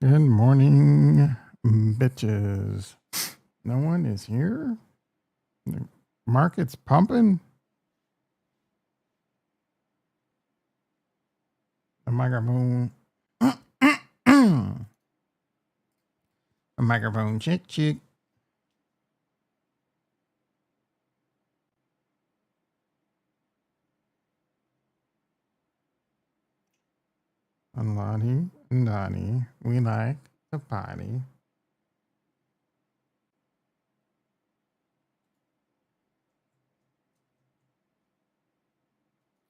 Good morning, bitches. No one is here? The market's pumping? The microphone. The microphone chick. And Lottie and Donnie, we like to party.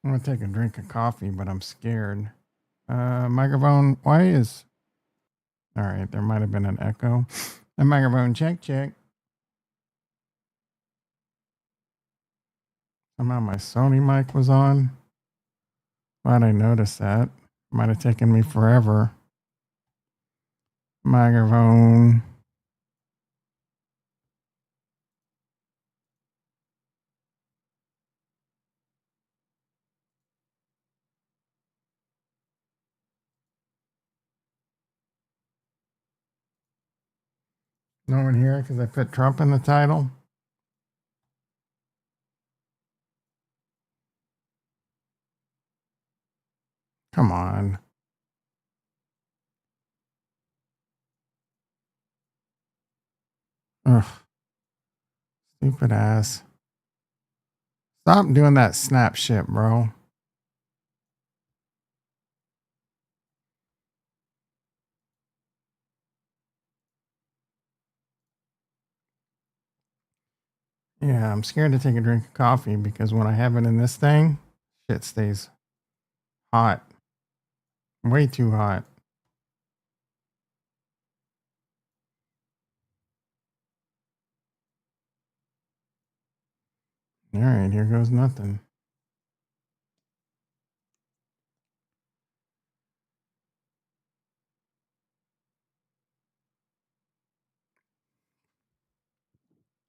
I'm gonna take a drink of coffee, but I'm scared. Microphone, why is. Alright, there might have been an echo. The microphone check. Somehow my Sony mic was on. Glad I noticed that. Might have taken me forever. Microphone. No one here because I put Trump in the title. Come on. Ugh. Stupid ass. Stop doing that snap shit, bro. Yeah, I'm scared to take a drink of coffee because when I have it in this thing, shit stays hot. Way too hot. All right, here goes nothing.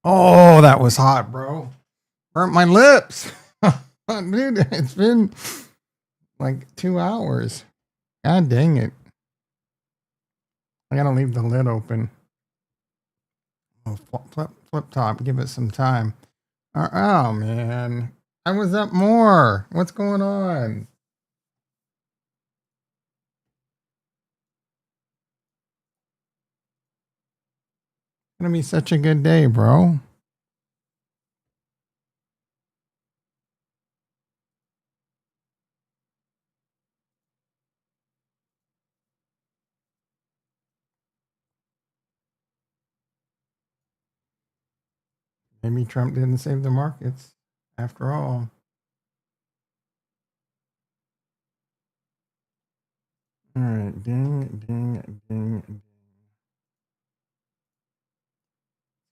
Oh, that was hot, bro. Burnt my lips. Dude, it's been like 2 hours. God dang it. I gotta leave the lid open. Oh, flip top. Give it some time. Oh, man. I was up more. What's going on? It's gonna be such a good day, bro. Maybe Trump didn't save the markets after all. All right, ding.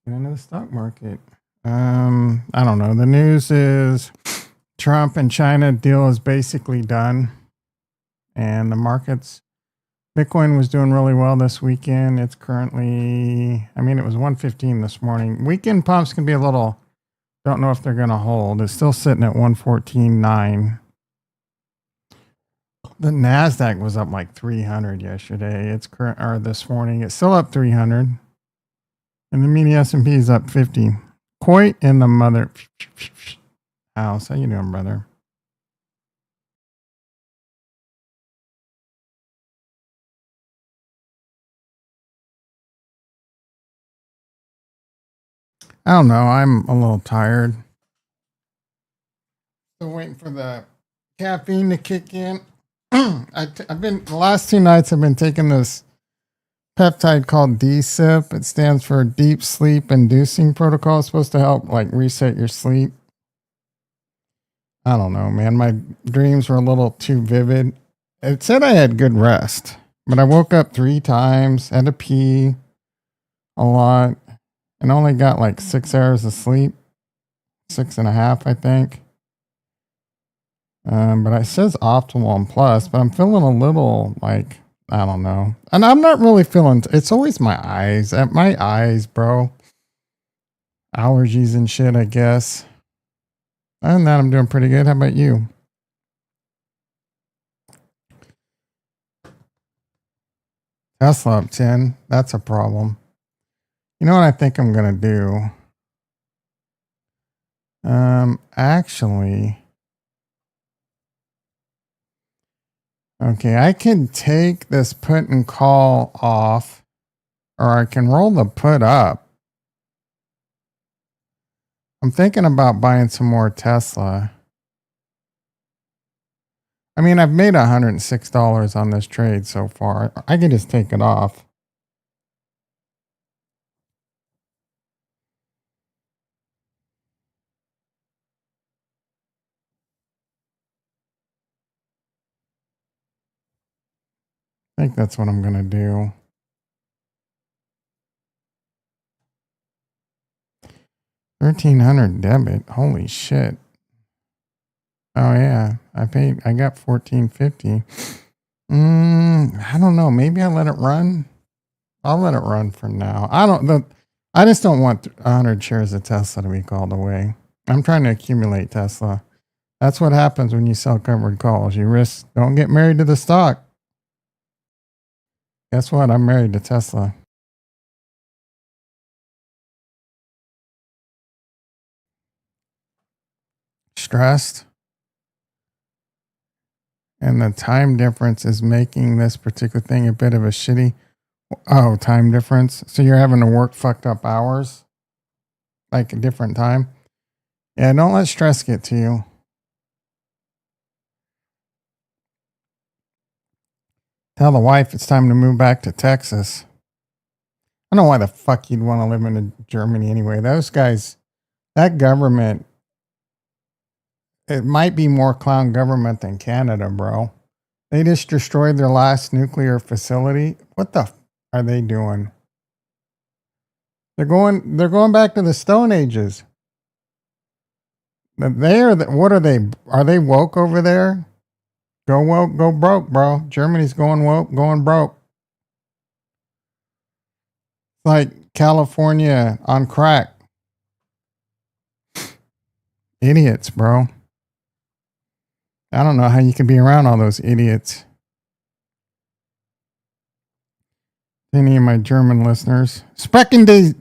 Get into the stock market. I don't know. The news is Trump and China deal is basically done, and the markets. Bitcoin was doing really well this weekend. It's currently, I mean, it was 115 this morning. Weekend pumps can be a little. Don't know if they're going to hold. It's still sitting at 114.9. The Nasdaq was up like 300 yesterday. It's current or this morning. It's still up 300, and the mini S&P is up 50. Coit in the mother house. How you doing, brother? I don't know. I'm a little tired. Still waiting for the caffeine to kick in. I've been the last 2 nights. I've been taking this peptide called DSIP. It stands for Deep Sleep Inducing Protocol. It's supposed to help like reset your sleep. I don't know, man. My dreams were a little too vivid. It said I had good rest, but I woke up 3 times, had to pee a lot, and only got like 6 hours of sleep. 6.5, I think. But it says optimal and plus, but I'm feeling a little like, I don't know. And I'm not really feeling, it's always my eyes. At my eyes, bro. Allergies and shit, I guess. Other than that, I'm doing pretty good. How about you? Tesla up 10. That's a problem. You know what I think I'm going to do? Actually, okay, I can take this put and call off, or I can roll the put up. I'm thinking about buying some more Tesla. I mean, I've made $106 on this trade so far. I can just take it off. I think that's what I'm going to do. $1,300 debit. Holy shit. Oh yeah, I got $1,450. I don't know. Maybe I let it run. I'll let it run for now. I just don't want 100 shares of Tesla to be called away. I'm trying to accumulate Tesla. That's what happens when you sell covered calls. You risk, don't get married to the stock. Guess what? I'm married to Tesla. Stressed. And the time difference is making this particular thing a bit of a shitty. Oh, time difference. So you're having to work fucked up hours, like a different time. Yeah, don't let stress get to you. Tell the wife it's time to move back to Texas. I don't know why the fuck you'd want to live in Germany anyway. Those guys, that government, it might be more clown government than Canada, bro. They just destroyed their last nuclear facility. What the are they doing? They're going back to the Stone Ages. What are they? Are they woke over there? Go woke, go broke, bro. Germany's going woke, going broke. Like California on crack. Idiots, bro. I don't know how you can be around all those idiots. Any of my German listeners. Sprechen die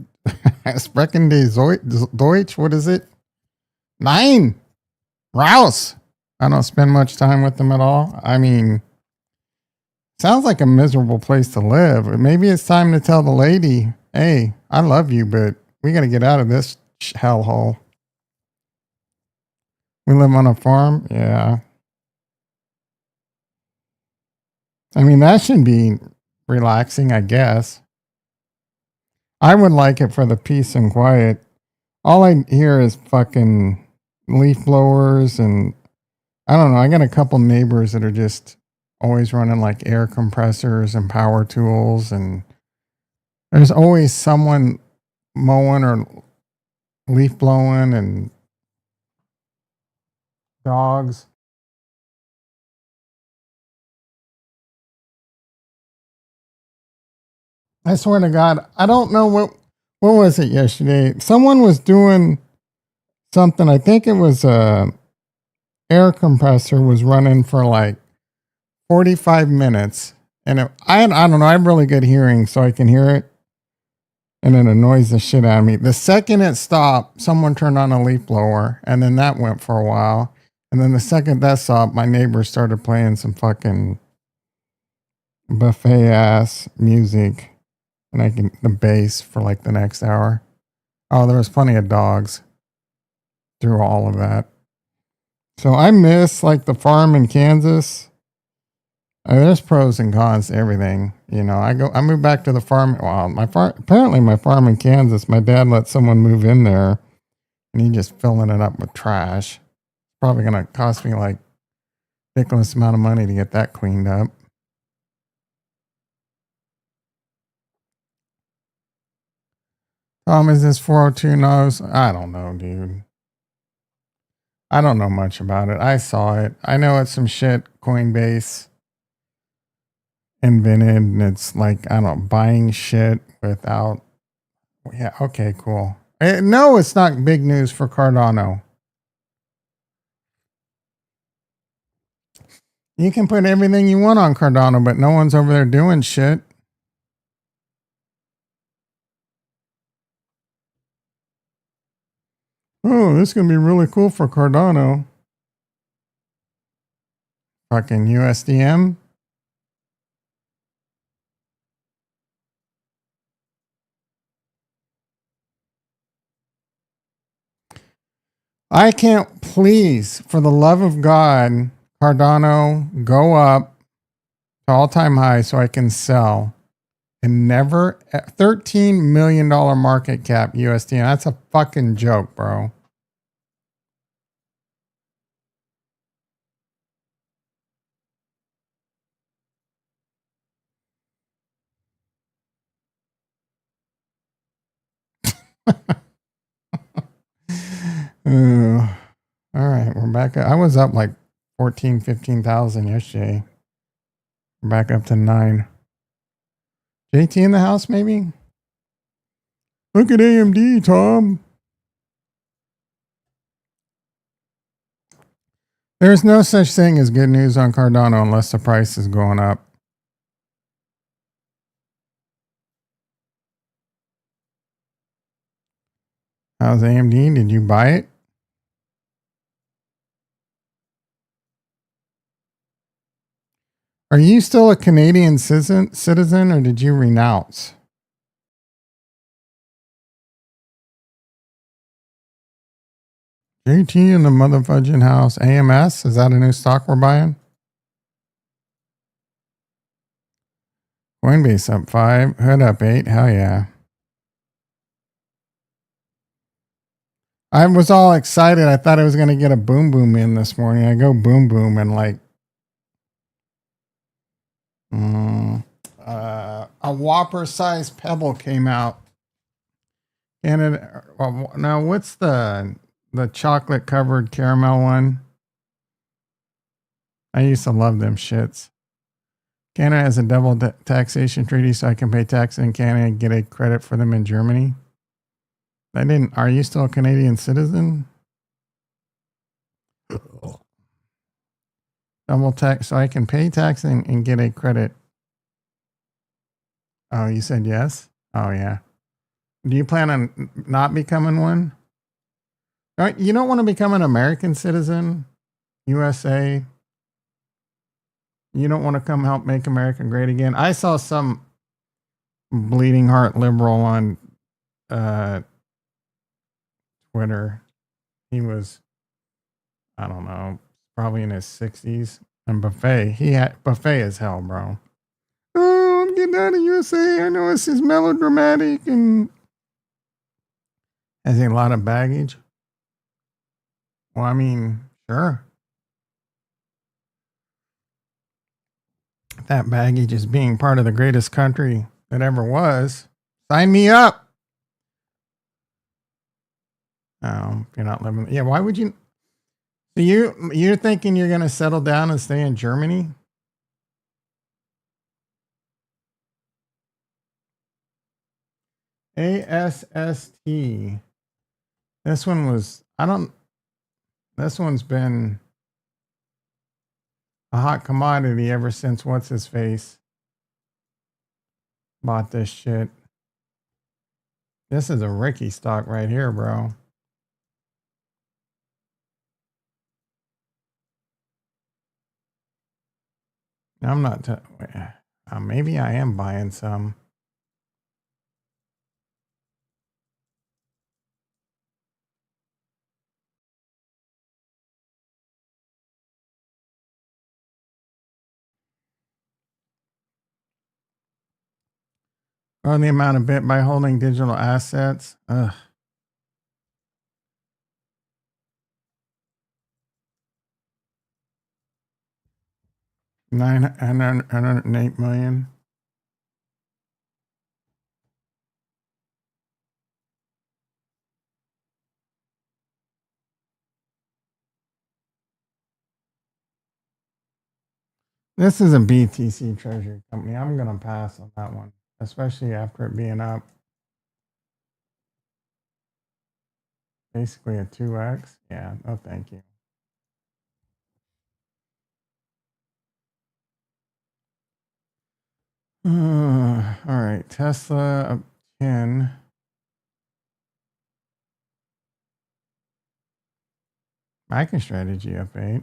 Deutsch? What is it? Nein! Raus! I don't spend much time with them at all. I mean, sounds like a miserable place to live. Maybe it's time to tell the lady, hey, I love you, but we got to get out of this hellhole. We live on a farm? Yeah. I mean, that should be relaxing, I guess. I would like it for the peace and quiet. All I hear is fucking leaf blowers, and I don't know. I got a couple neighbors that are just always running like air compressors and power tools, and there's always someone mowing or leaf blowing, and dogs. I swear to God, I don't know what was it yesterday. Someone was doing something. I think it was a air compressor was running for like 45 minutes, and I don't know. I have really good hearing, so I can hear it, and it annoys the shit out of me. The second it stopped, someone turned on a leaf blower, and then that went for a while. And then the second that stopped, my neighbor started playing some fucking buffet ass music, and I can the bass for like the next hour. Oh, there was plenty of dogs through all of that. So I miss like the farm in Kansas. There's pros and cons to everything. You know, I moved back to the farm. Well, apparently my farm in Kansas, my dad let someone move in there, and he just filling it up with trash. Probably going to cost me like ridiculous amount of money to get that cleaned up. Is this 402 knows? I don't know, dude. I don't know much about it. I saw it. I know it's some shit Coinbase invented, and it's like, I don't know, buying shit without. Yeah, okay, cool. No, it's not big news for Cardano. You can put everything you want on Cardano, but no one's over there doing shit. Oh, this is going to be really cool for Cardano. Fucking USDM. I can't, please, for the love of God, Cardano, go up to all-time high so I can sell. And never, $13 million market cap USDM. That's a fucking joke, bro. All right, we're back. I was up like 14, 15,000 yesterday. We're back up to 9. JT in the house, maybe? Look at AMD, Tom. There's no such thing as good news on Cardano unless the price is going up. How's AMD? Did you buy it? Are you still a Canadian citizen or did you renounce? JT in the motherfudging house. AMS? Is that a new stock we're buying? Coinbase up 5. Hood up 8. Hell yeah. I was all excited. I thought I was going to get a boom boom in this morning. I go boom boom and like a whopper sized pebble came out. And now what's the chocolate covered caramel one? I used to love them shits. Canada has a double taxation treaty, so I can pay tax in Canada and get a credit for them in Germany. I didn't. Are you still a Canadian citizen? Double tax, so I can pay tax and get a credit. Oh, you said yes? Oh, yeah. Do you plan on not becoming one? You don't want to become an American citizen? USA? You don't want to come help make America great again? I saw some bleeding heart liberal on Twitter. He was, I don't know, probably in his 60s. And Buffet as hell, bro. Oh, I'm getting out of USA. I know this is melodramatic and has a lot of baggage. Well, I mean, sure. That baggage is being part of the greatest country that ever was. Sign me up. Oh, if you're not living. Yeah, why would you? So you're thinking you're going to settle down and stay in Germany? ASST. This one was, this one's been a hot commodity ever since what's his face bought this shit. This is a Ricky stock right here, bro. I'm not. Maybe I am buying some. Oh, the amount of bit by holding digital assets. Ugh. 908 million. This is a BTC treasury company. I'm going to pass on that one, especially after it being up basically a 2x. Yeah, no thank you. All right, Tesla up 10. MicroStrategy F8.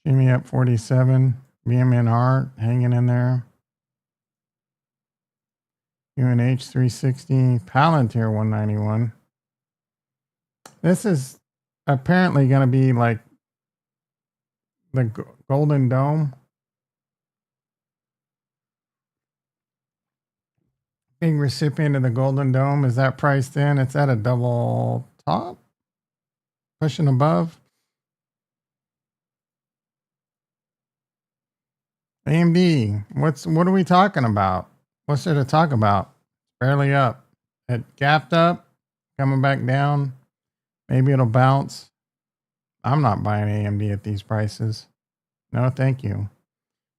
Jimmy up 47. BMNR hanging in there. UNH 360. Palantir 191. This is apparently going to be like the Golden Dome. Big recipient of the Golden Dome. Is that priced in? It's at a double top. Pushing above. AMD. What are we talking about? What's there to talk about? Barely up. It gapped up, coming back down. Maybe it'll bounce. I'm not buying AMD at these prices. No, thank you.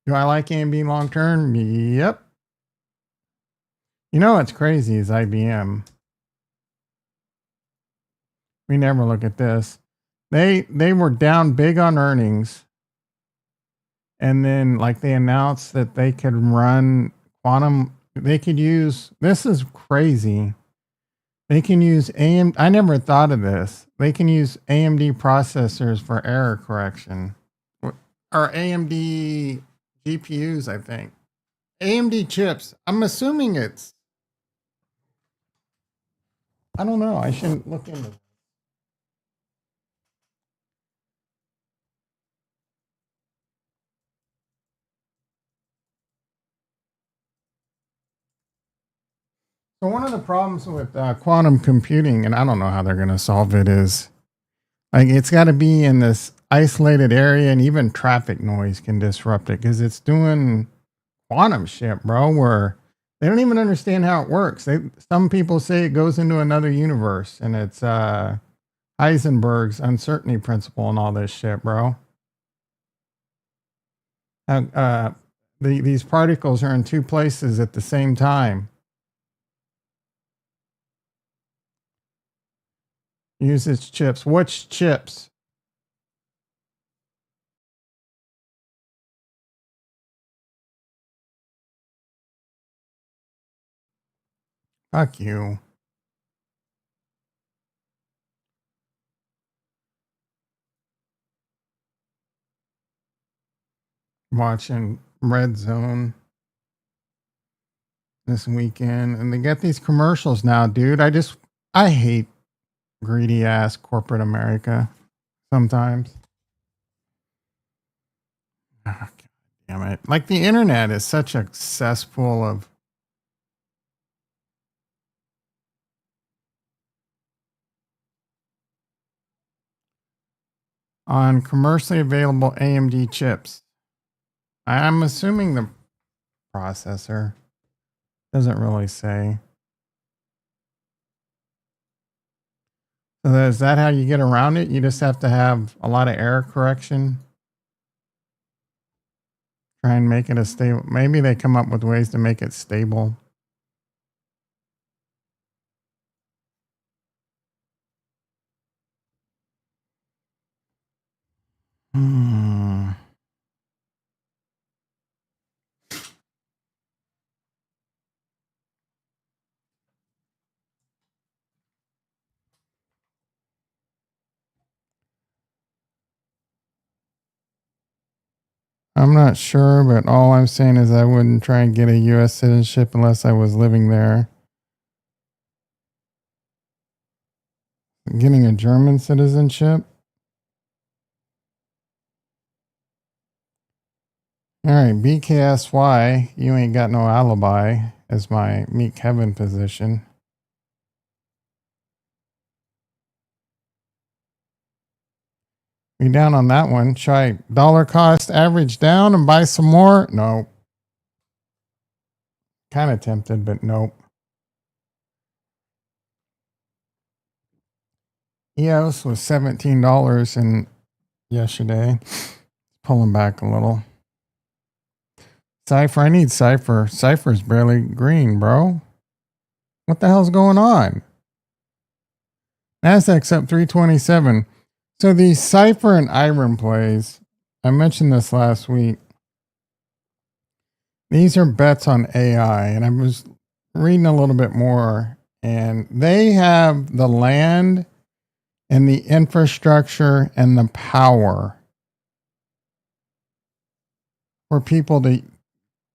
Do I like AMD long term? Yep. You know what's crazy is IBM. We never look at this. They were down big on earnings. And then like they announced that they could run quantum. They could use, this is crazy. They can use AMD. I never thought of this. They can use AMD processors for error correction. Or AMD GPUs, I think. AMD chips. I'm assuming it's, I don't know. I shouldn't look into it. So one of the problems with quantum computing, and I don't know how they're going to solve it, is like it's got to be in this isolated area, and even traffic noise can disrupt it because it's doing quantum shit, bro. Where they don't even understand how it works. Some people say it goes into another universe, and it's Heisenberg's uncertainty principle and all this shit, bro. These particles are in two places at the same time. Use its chips. Which chips? Fuck you. Watching Red Zone this weekend, and they get these commercials now, dude. I hate greedy ass corporate America sometimes. Oh, God damn it. Like the internet is such a cesspool of on commercially available AMD chips. I'm assuming the processor doesn't really say. So is that how you get around it? You just have to have a lot of error correction. Try and make it a stable. Maybe they come up with ways to make it stable. I'm not sure, but all I'm saying is I wouldn't try and get a U.S. citizenship unless I was living there. Getting a German citizenship? All right, BKSY, you ain't got no alibi, as my Meet Kevin position. We down on that one. Should I dollar cost average down and buy some more? No. Kind of tempted, but nope. EOS was $17 in yesterday. Pulling back a little. Cypher, I need Cypher. Cypher's barely green, bro. What the hell's going on? Nasdaq's up 327. So these Cypher and Iron plays, I mentioned this last week. These are bets on AI, and I was reading a little bit more, and they have the land and the infrastructure and the power for people to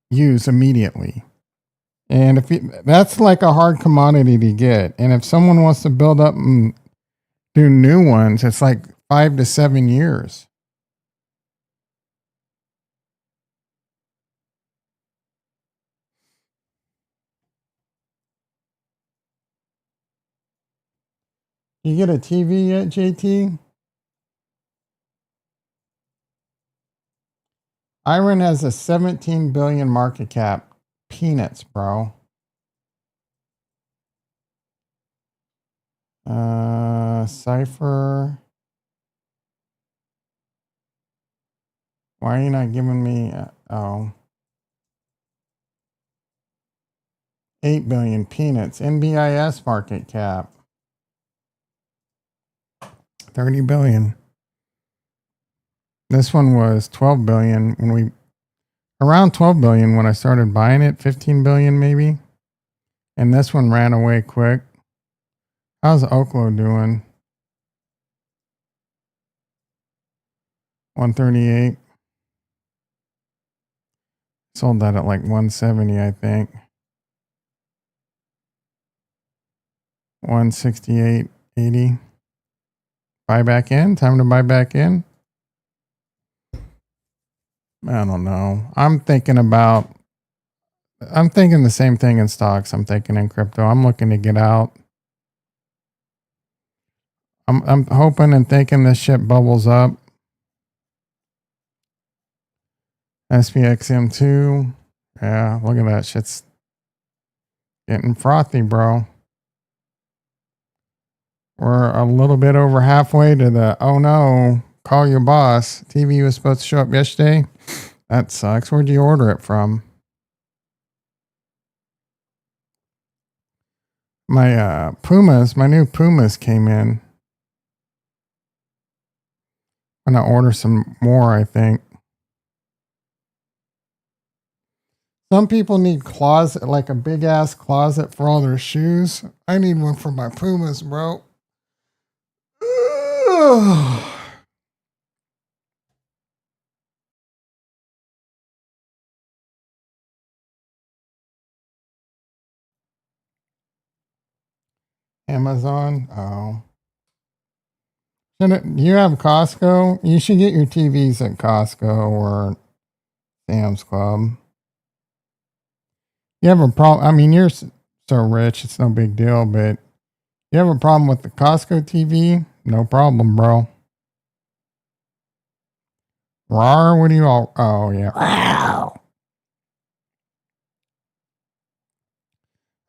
use immediately. And that's like a hard commodity to get. And if someone wants to build up and do new ones, it's like 5 to 7 years. You get a TV yet, JT? Iron has a 17 billion market cap. Peanuts, bro. Cipher. Why are you not giving me? 8 billion peanuts. NBIS market cap 30 billion. This one was 12 billion when around 12 billion when I started buying it, 15 billion maybe. And this one ran away quick. How's Oklo doing? 138. Sold that at like 170, I think. 168.80. Buy back in? Time to buy back in? I don't know. I'm thinking the same thing in stocks. I'm thinking in crypto. I'm looking to get out. I'm hoping and thinking this shit bubbles up. SPXM2. Yeah, look at that. Shit's getting frothy, bro. We're a little bit over halfway to the, oh no, call your boss. TV was supposed to show up yesterday. That sucks. Where'd you order it from? My my new Pumas came in. I'm gonna order some more, I think. Some people need closet, like a big ass closet for all their shoes. I need one for my Pumas, bro. Amazon. Oh. You have Costco? You should get your TVs at Costco or Sam's Club. You have a problem? I mean, you're so rich, it's no big deal, but you have a problem with the Costco TV? No problem, bro. Rawr, what do you all? Oh, yeah. Rawr.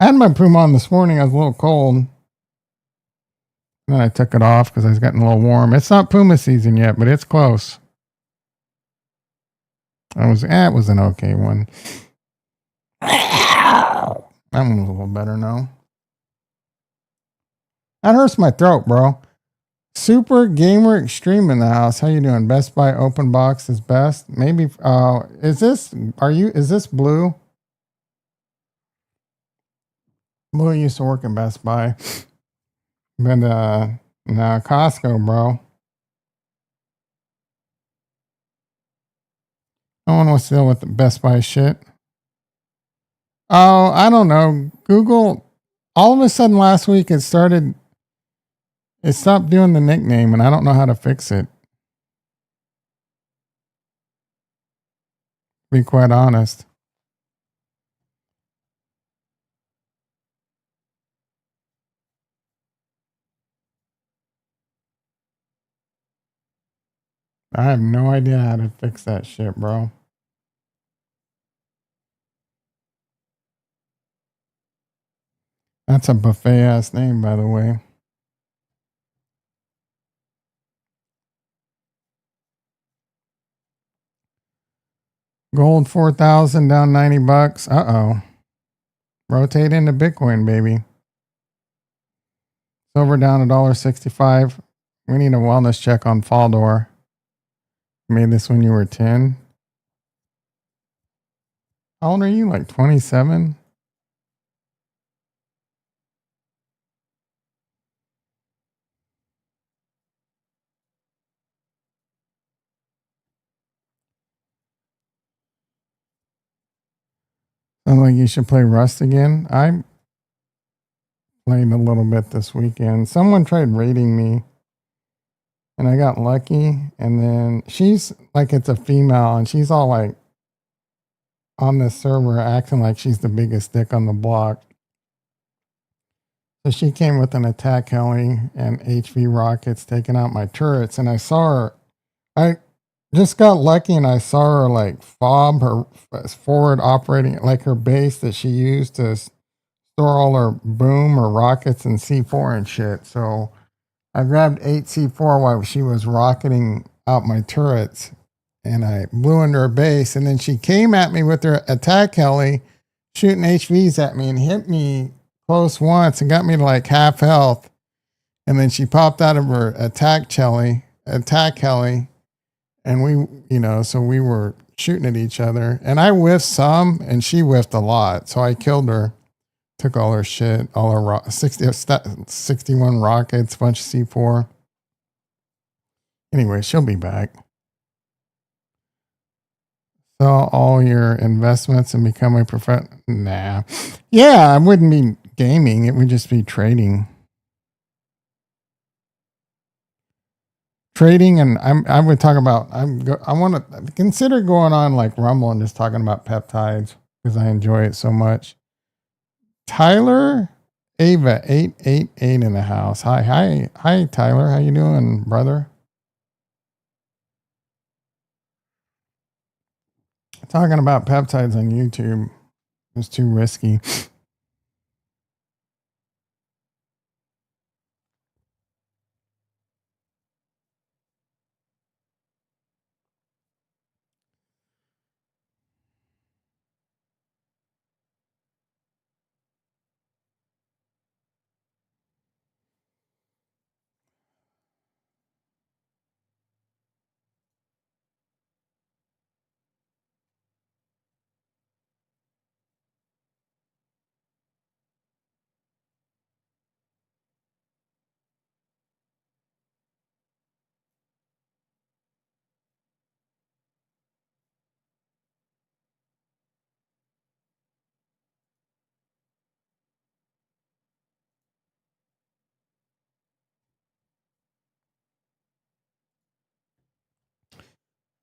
I had my Puma on this morning. I was a little cold. And then I took it off because I was getting a little warm. It's not Puma season yet, but it's close. It was an okay one. That one was a little better now. That hurts my throat, bro. Super Gamer Extreme in the house. How you doing? Best Buy open box is best. Maybe is this Blue? Blue used to work at Best Buy. But no, Costco, bro. No one wants to deal with the Best Buy shit. Oh, I don't know. Google all of a sudden last week it stopped doing the nickname and I don't know how to fix it. To be quite honest. I have no idea how to fix that shit, bro. That's a buffet ass name, by the way. Gold 4,000 down $90. Uh-oh. Rotate into Bitcoin, baby. Silver down $1.65. We need a wellness check on Faldor. You made this when you were 10. How old are you? Like 27? Sounds like you should play Rust again. I played a little bit this weekend. Someone tried raiding me and I got lucky. And then she's like, it's a female and she's all like on this server acting like she's the biggest dick on the block. So she came with an attack heli and HV rockets taking out my turrets. And I saw her, I just got lucky and I saw her like fob her forward operating, like her base that she used to store all her boom or rockets and C4 and shit. So I grabbed 8 C4 while she was rocketing out my turrets and I blew into her base. And then she came at me with her attack heli, shooting HVs at me and hit me close once and got me to like half health. And then she popped out of her attack heli, and so we were shooting at each other. And I whiffed some and she whiffed a lot. So I killed her. Took all her shit, all her 61 rockets, bunch of C4. Anyway, she'll be back. Sell all your investments and become a professional. Nah. Yeah, it wouldn't be gaming. It would just be trading. Trading, and I would talk about, I want to consider going on like Rumble and just talking about peptides because I enjoy it so much. Tyler Ava 888 in the house. Hi Tyler. How you doing, brother? Talking about peptides on YouTube was too risky.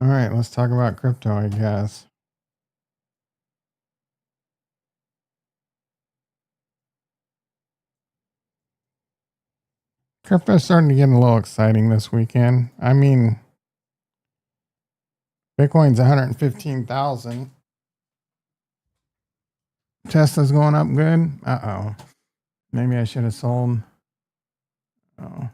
All right, let's talk about crypto, I guess. Crypto's starting to get a little exciting this weekend. I mean, Bitcoin's 115,000. Tesla's going up good. Uh-oh. Maybe I should have sold. Oh.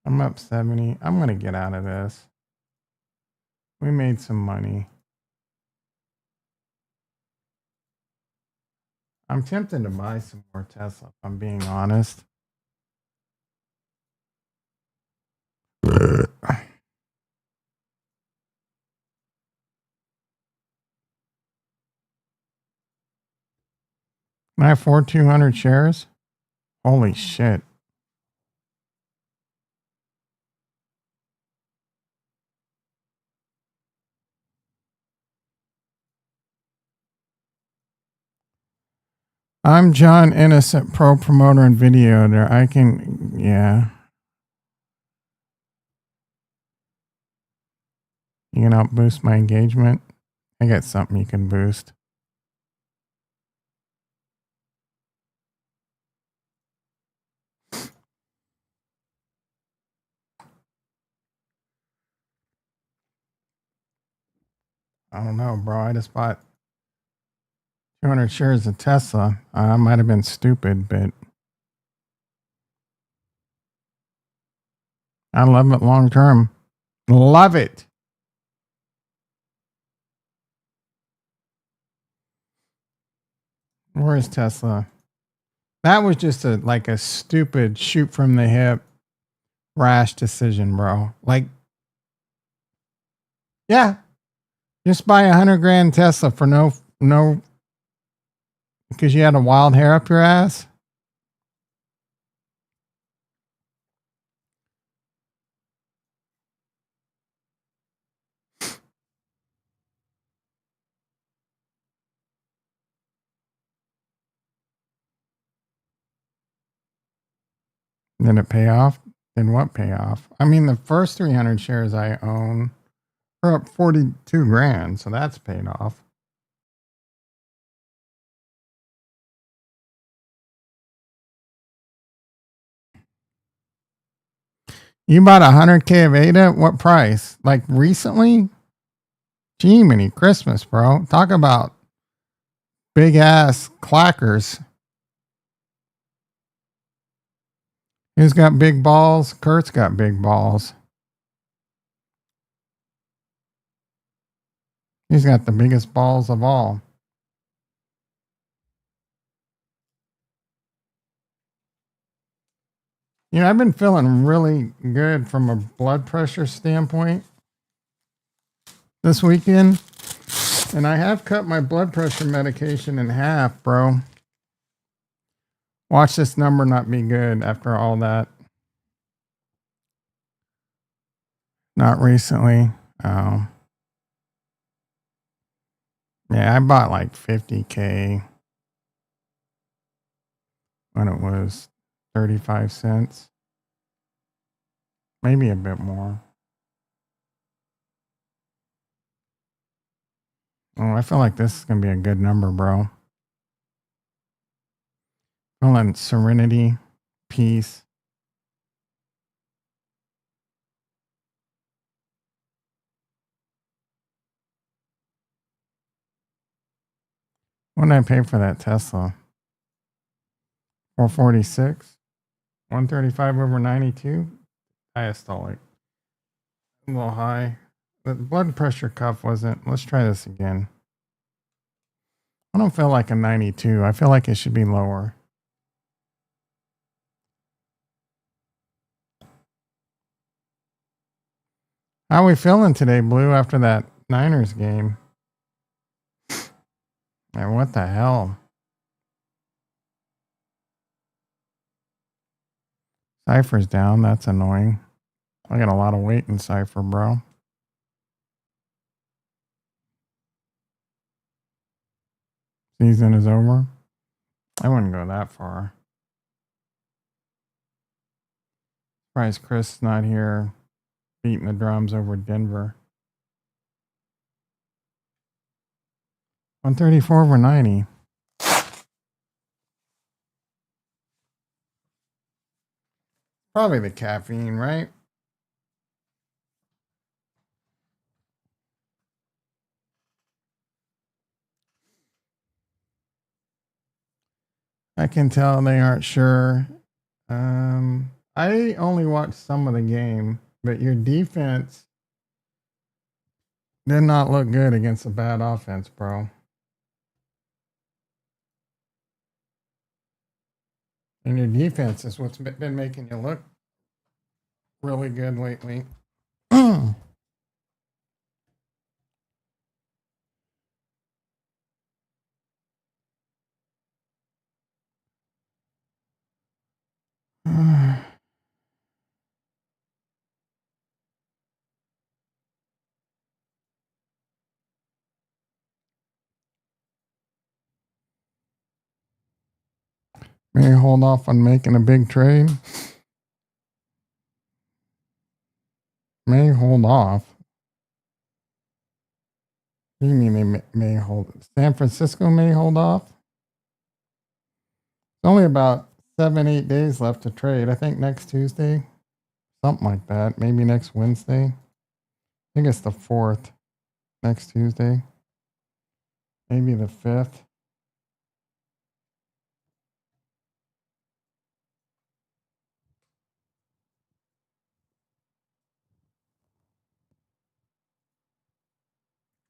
I'm up 70. I'm going to get out of this. We made some money. I'm tempted to buy some more Tesla, if I'm being honest. Can I afford 200 shares? Holy shit. I'm John Innocent, pro promoter and video editor. I can, yeah. You can help boost my engagement. I got something you can boost. I don't know, bro. I just bought 200 shares of Tesla. I might have been stupid, but I love it long term. Love it. Where is Tesla? That was just a stupid shoot from the hip rash decision, bro. Like, yeah, just buy $100,000 Tesla for no, because you had a wild hair up your ass. Did it pay off? Did what pay off? I mean, the first 300 shares I own are up 42 grand, so that's paid off. You bought 100K of ADA? What price? Like recently? Gee, Christmas, bro. Talk about big ass clackers. Who's got big balls? Kurt's got big balls. He's got the biggest balls of all. You know, I've been feeling really good from a blood pressure standpoint this weekend. And I have cut my blood pressure medication in half, bro. Watch this number not be good after all that. Not recently. Oh. Yeah, I bought like 50K when it was 35 cents. Maybe a bit more. Oh, I feel like this is going to be a good number, bro. Feeling serenity, peace. What did I pay for that Tesla? 446? 135 over 92? Diastolic. A little high. The blood pressure cuff wasn't. Let's try this again. I don't feel like a 92. I feel like it should be lower. How are we feeling today, Blue, after that Niners game? Man, what the hell? Cypher's down. That's annoying. I got a lot of weight in Cypher, bro. Season is over. I wouldn't go that far. Surprised Chris is not here beating the drums over Denver. 134 over 90. Probably the caffeine, right? I can tell they aren't sure. I only watched some of the game, but your defense did not look good against a bad offense, bro. And your defense is what's been making you look really good lately. May hold off on making a big trade. May hold off. What do you mean they may hold? San Francisco may hold off? It's only about 7-8 days left to trade. I think next Tuesday. Something like that. Maybe next Wednesday. I think it's the 4th. Next Tuesday. Maybe the 5th.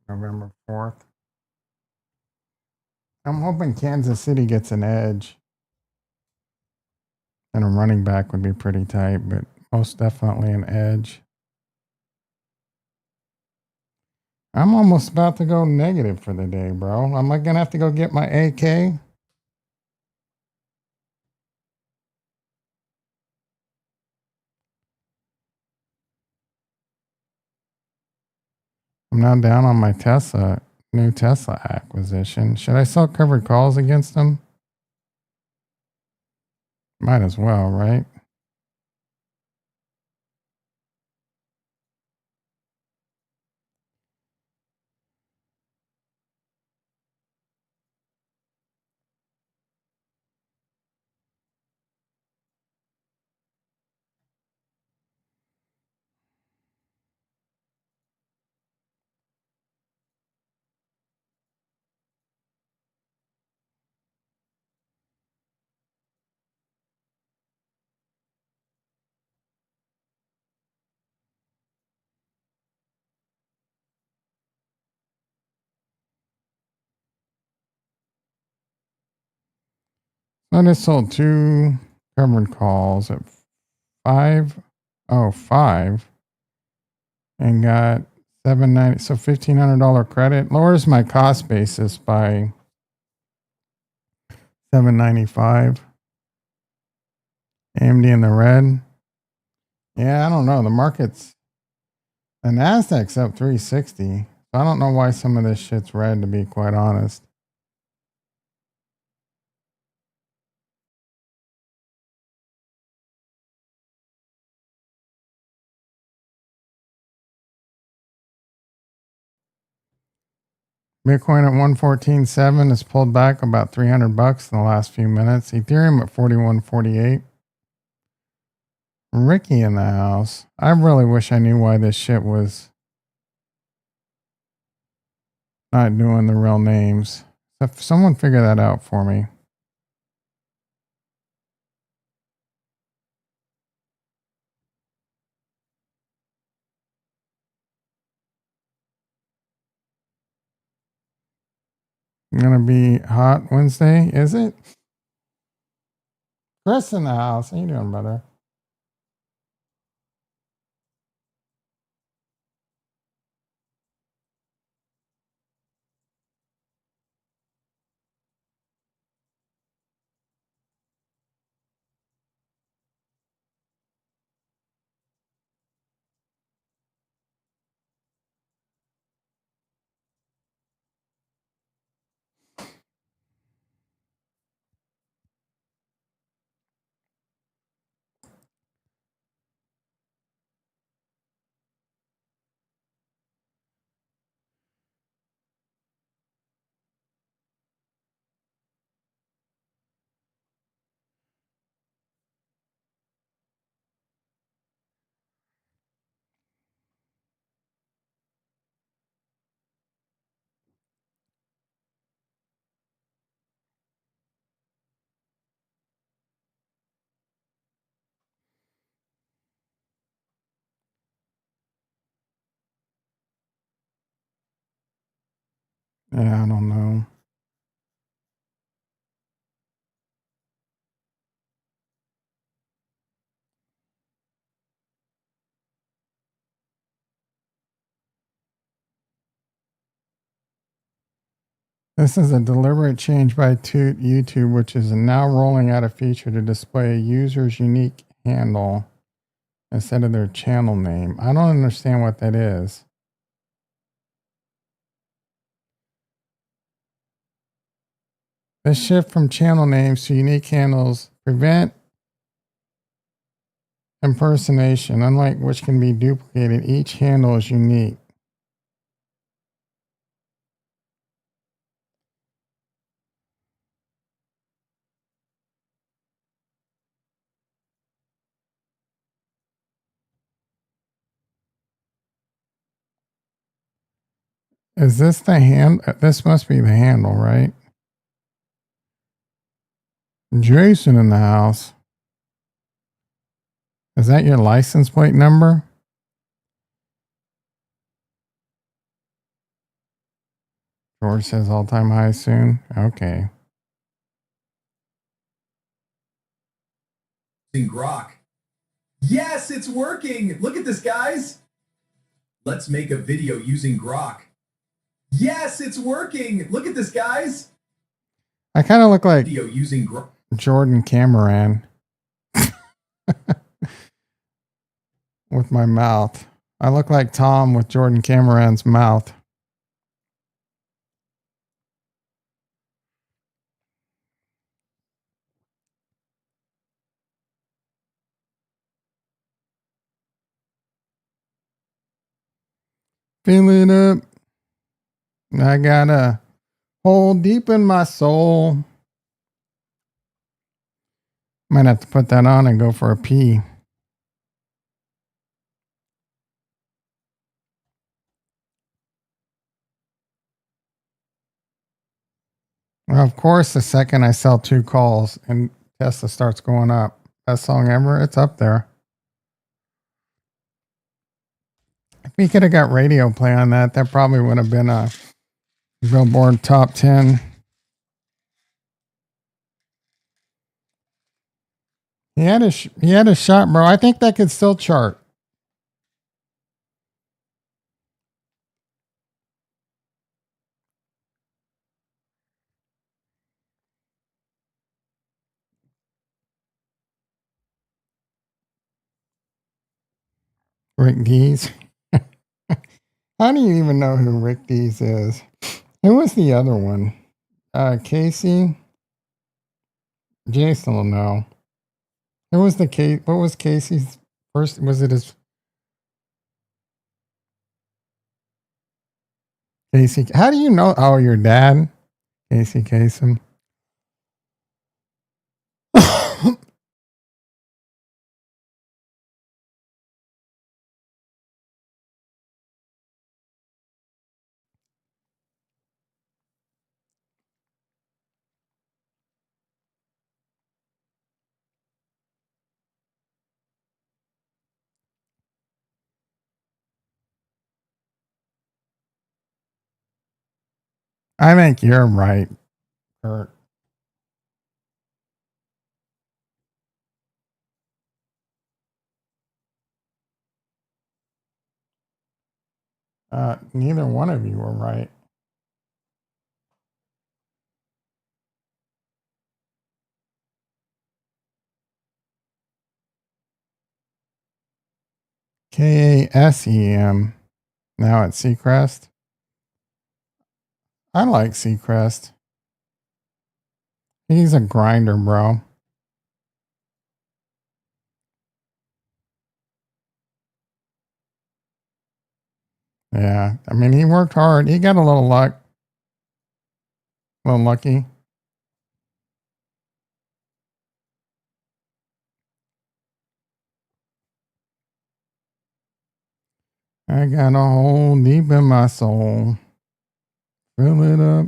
November 4th. I'm hoping Kansas City gets an edge. And a running back would be pretty tight, but most definitely an edge. I'm almost about to go negative for the day, bro. Am I gonna have to go get my AK? I'm now down on my Tesla, new Tesla acquisition. Should I sell covered calls against them? Might as well, right? I just sold 2 covered calls at 505 and got 790, so $1,500 credit. Lowers my cost basis by 795. AMD in the red. Yeah, I don't know. The Nasdaq's up 360. So I don't know why some of this shit's red, to be quite honest. Bitcoin at 114.7 has pulled back about $300 in the last few minutes. Ethereum at 41.48. Ricky in the house. I really wish I knew why this shit was not doing the real names. If someone figure that out for me. Gonna be hot Wednesday, is it? Chris in the house. How you doing, brother? Yeah, I don't know. This is a deliberate change by YouTube, which is now rolling out a feature to display a user's unique handle instead of their channel name. I don't understand what that is. The shift from channel names to unique handles prevent impersonation, unlike which can be duplicated. Each handle is unique. Is this the hand? This must be the handle, right? Jason in the house. Is that your license plate number? George says all time high soon. Okay. In Grok. Yes, it's working. Look at this, guys. Let's make a video using Grok. Yes, it's working. Look at this, guys. I kind of look like Video using Grok. Jordan Cameron with my mouth. I look like Tom with Jordan Cameron's mouth. Feel it up. I got a hole deep in my soul. Might have to put that on and go for a pee. Well, of course, the second I sell 2 calls and Tesla starts going up. Best song ever, it's up there. If we could have got radio play on that, that probably would have been a Billboard top 10. He had a shot, bro. I think that could still chart. Rick Dees. How do you even know who Rick Dees is? Who was the other one? Casey? Jason will know. Who was the Case? What was Casey's first? Was it his Casey? How do you know? Oh, your dad? Casey Kasem. I think you're right, Kurt. Neither one of you were right. Kasem. Now at Seacrest. I like Seacrest. He's a grinder, bro. Yeah. I mean, he worked hard. He got a little luck. A little lucky. I got a hole deep in my soul. Fill it up.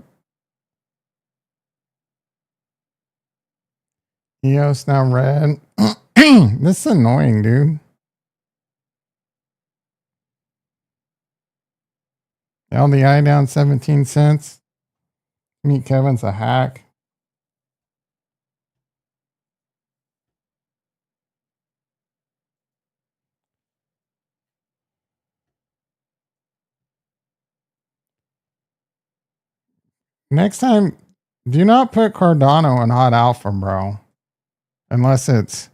EOS now red. This is annoying, dude. LDI down 17 cents. Meet Kevin's a hack. Next time, do not put Cardano in hot alpha, bro. Unless it's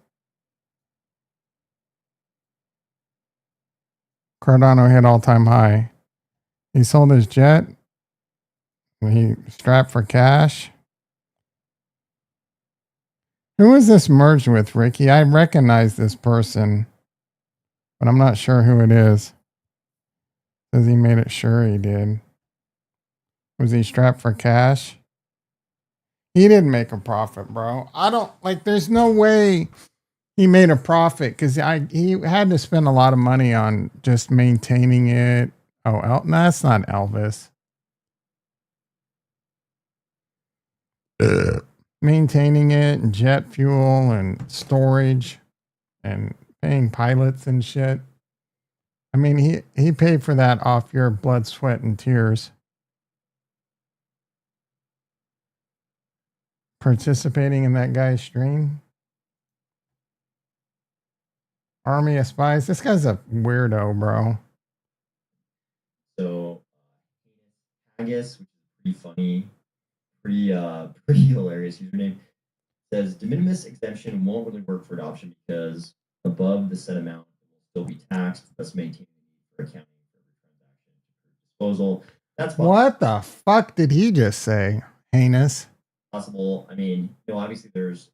Cardano hit all-time high. He sold his jet. He strapped for cash. Who is this merged with, Ricky? I recognize this person, but I'm not sure who it is. Says he made it sure he did. Was he strapped for cash? He didn't make a profit, bro. I don't like. There's no way he made a profit because he had to spend a lot of money on just maintaining it. Oh, no, that's not Elvis. Maintaining it and jet fuel and storage and paying pilots and shit. I mean, he paid for that off your blood, sweat, and tears. Participating in that guy's stream. Army of Spies. This guy's a weirdo, bro. So, Haggis, which is pretty funny, pretty hilarious username, says de minimis exemption won't really work for adoption because above the set amount will still be taxed, thus maintaining the need for accounting for every transaction for disposal. That's What the fuck did he just say? Heinous. possible. I mean, obviously there's.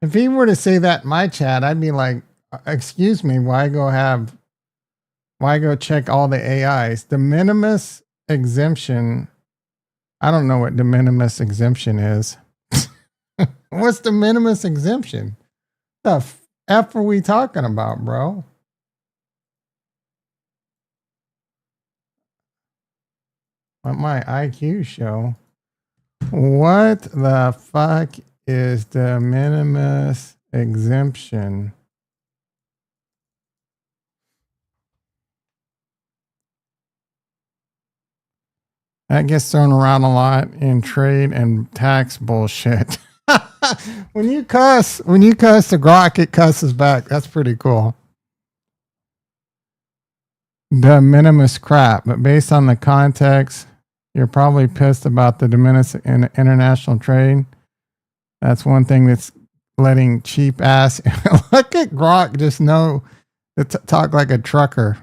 If he were to say that in my chat, I'd be like, excuse me, why go check all the AIs? De minimis exemption. I don't know what de minimis exemption is. What's de minimis exemption? The F are we talking about, bro? Let my IQ show. What the fuck is de minimis exemption? That gets thrown around a lot in trade and tax bullshit. when you cuss the grok, it cusses back. That's pretty cool. De minimis crap, but based on the context, you're probably pissed about the de minimis in international trade. That's one thing that's letting cheap ass look at grok just know to talk like a trucker.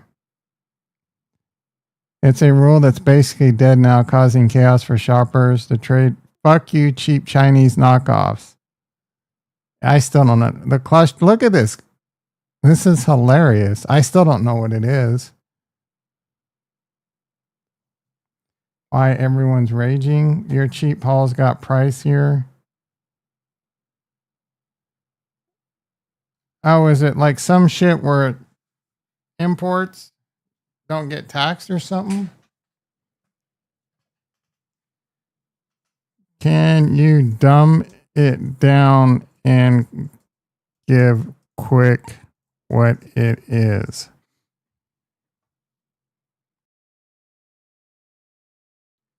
It's a rule that's basically dead now, causing chaos for shoppers to trade. Fuck you, cheap Chinese knockoffs. I still don't know. The clutch, look at this. This is hilarious. I still don't know what it is. Why everyone's raging. Your cheap hauls got pricier. Oh, is it like some shit where imports don't get taxed or something? Can you dumb it down and give quick what it is?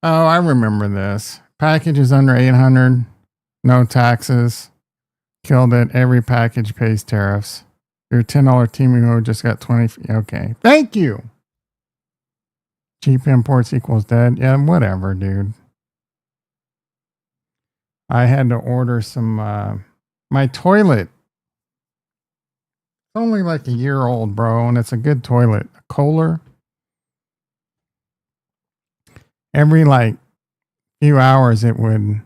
Oh, I remember this. Package is under 800, no taxes. Killed it. Every package pays tariffs. Your $10 teaming mode just got 20. Okay. Thank you. Cheap imports equals dead. Yeah, whatever, dude. I had to order some, my toilet. It's only like a year old, bro, and it's a good toilet. A Kohler. Every like few hours, the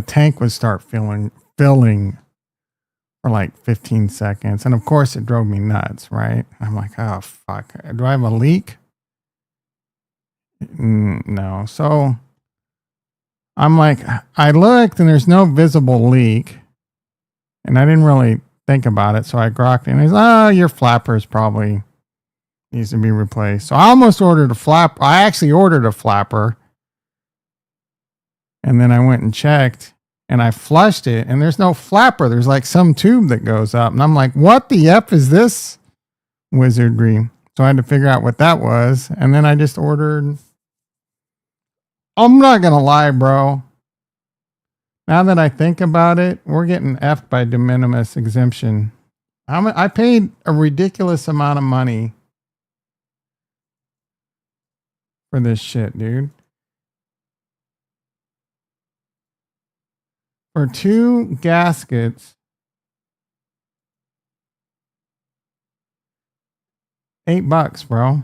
tank would start filling for like 15 seconds. And of course, it drove me nuts, right? I'm like, oh, fuck. Do I have a leak? No. So I'm like, I looked and there's no visible leak. And I didn't really think about it. So I grokked it and he's, your flappers probably needs to be replaced. So I almost ordered a flap. I actually ordered a flapper. And then I went and checked and I flushed it and there's no flapper. There's like some tube that goes up. And I'm like, what the F is this wizardry? So I had to figure out what that was. And then I just ordered. I'm not going to lie, bro. Now that I think about it, we're getting effed by de minimis exemption. I paid a ridiculous amount of money for this shit, dude. For 2 gaskets, $8, bro.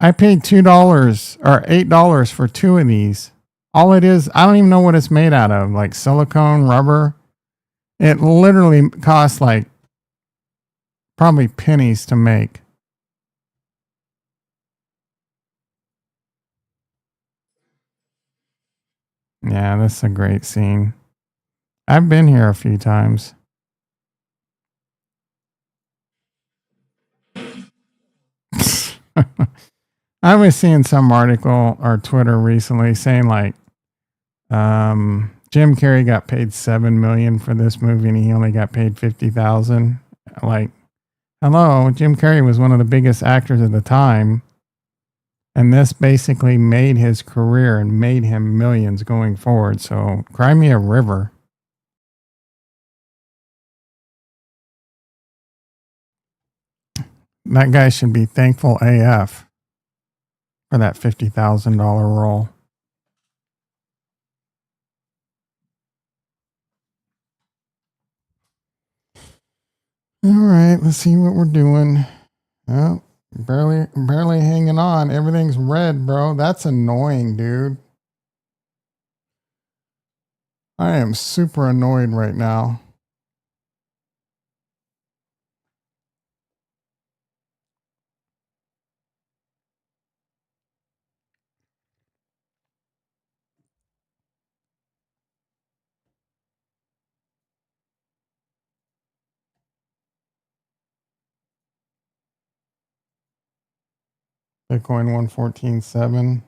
I paid $2 or $8 for 2 of these. All it is, I don't even know what it's made out of, like silicone, rubber. It literally costs like probably pennies to make. Yeah, this is a great scene. I've been here a few times. I was seeing some article or Twitter recently saying like Jim Carrey got paid $7 million for this movie and he only got paid $50,000. Like, hello, Jim Carrey was one of the biggest actors at the time. And this basically made his career and made him millions going forward. So, cry me a river. That guy should be thankful AF for that $50,000 role. All right, let's see what we're doing. Oh, barely hanging on. Everything's red, bro. That's annoying, dude. I am super annoyed right now. Bitcoin 114.7.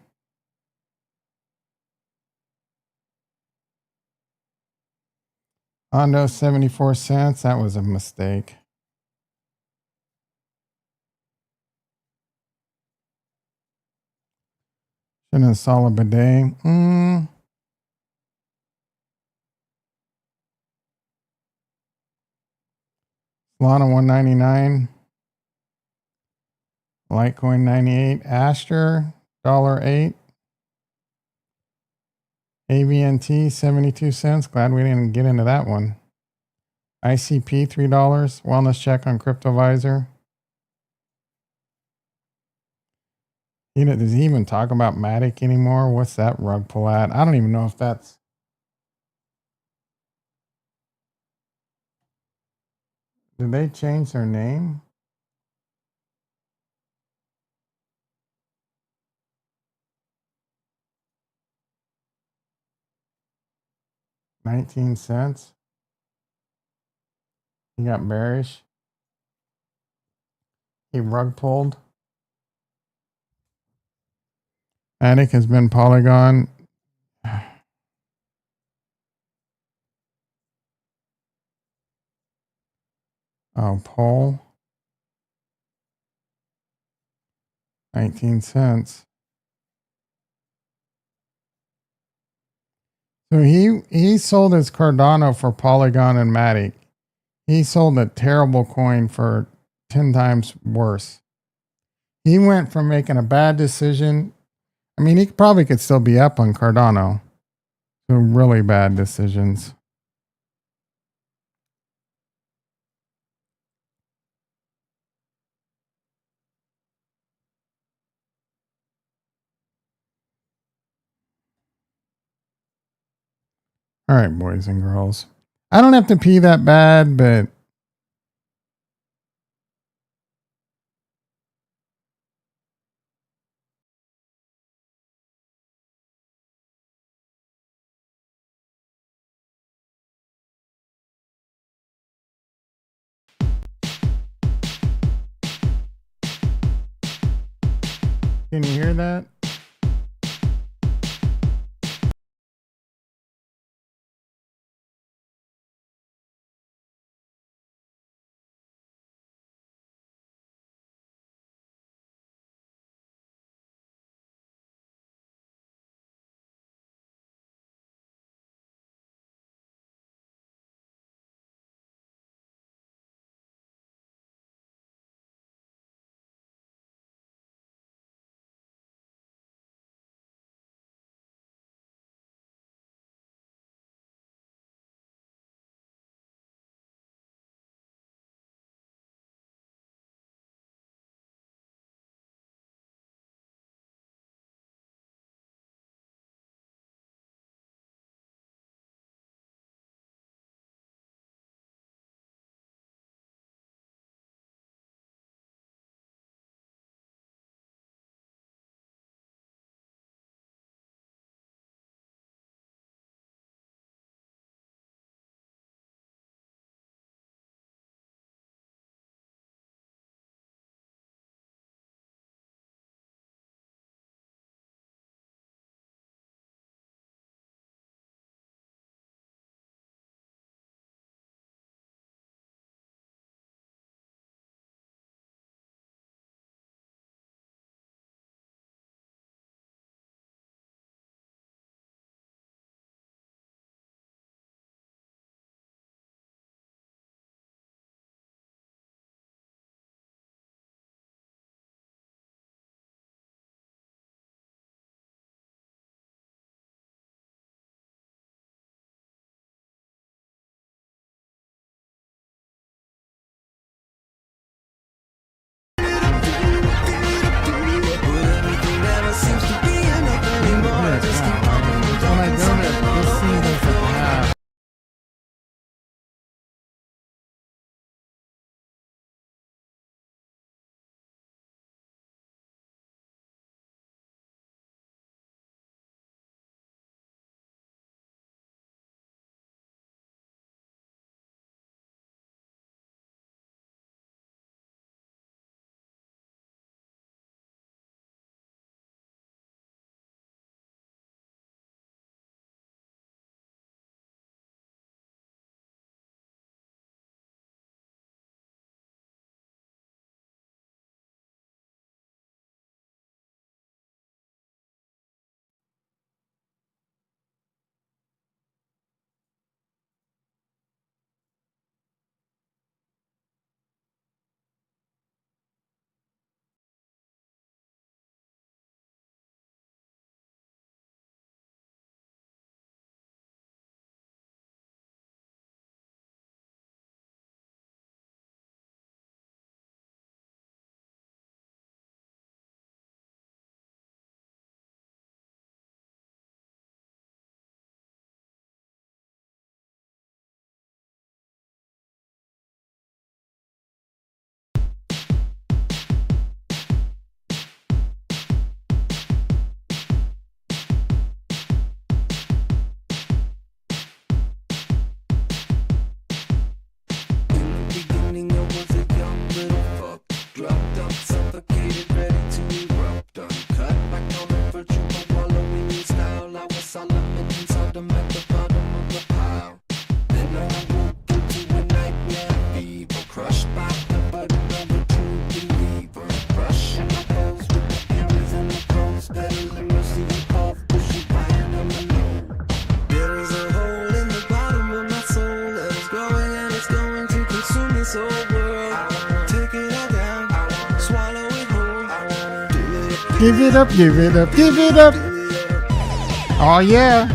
Hondo 74 cents. That was a mistake. Shouldn't have saw a bidet. Solana 199. Litecoin 98. Asher $1.08. AVNT 72 cents. Glad we didn't get into that one. ICP $3. Wellness check on CryptoVisor. Does he even talk about Matic anymore? What's that rug pull at? I don't even know if that's. Did they change their name? $0.19. He got bearish. He rug pulled. Matic has been Polygon. Oh, pull. 19 cents. So he sold his Cardano for Polygon and Matic. He sold a terrible coin for 10 times worse. He went from making a bad decision. I mean, he probably could still be up on Cardano. So really bad decisions. All right, boys and girls. I don't have to pee that bad, but can you hear that? Give it up, give it up, give it up. Oh, yeah.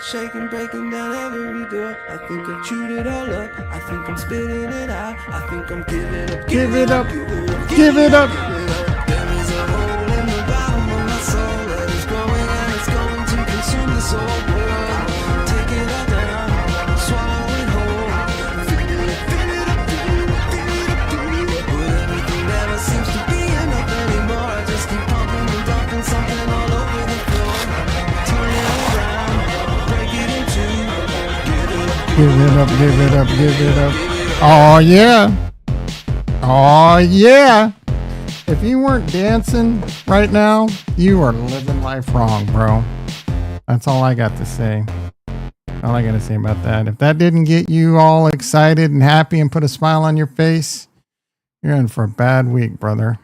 Shaking, breaking down every door. I think I've chewed it all up. I think I'm spitting it out. I think I'm giving up. Give it up. Give it up. There is a hole in the bottom of my soul that is growing and it's going to consume this whole world. Take it all down, swallow it whole. Fill it up, fill it up, fill it up, fill it up, fill it up. But everything never seems to be enough anymore. I just keep pumping and dumping something all over the floor. Turn it around, break it in two. Give it up, give it up, give it up. Oh, yeah. Oh, yeah. If you weren't dancing right now, you are living life wrong, bro. That's all I got to say. All I got to say about that. If that didn't get you all excited and happy and put a smile on your face, you're in for a bad week, brother.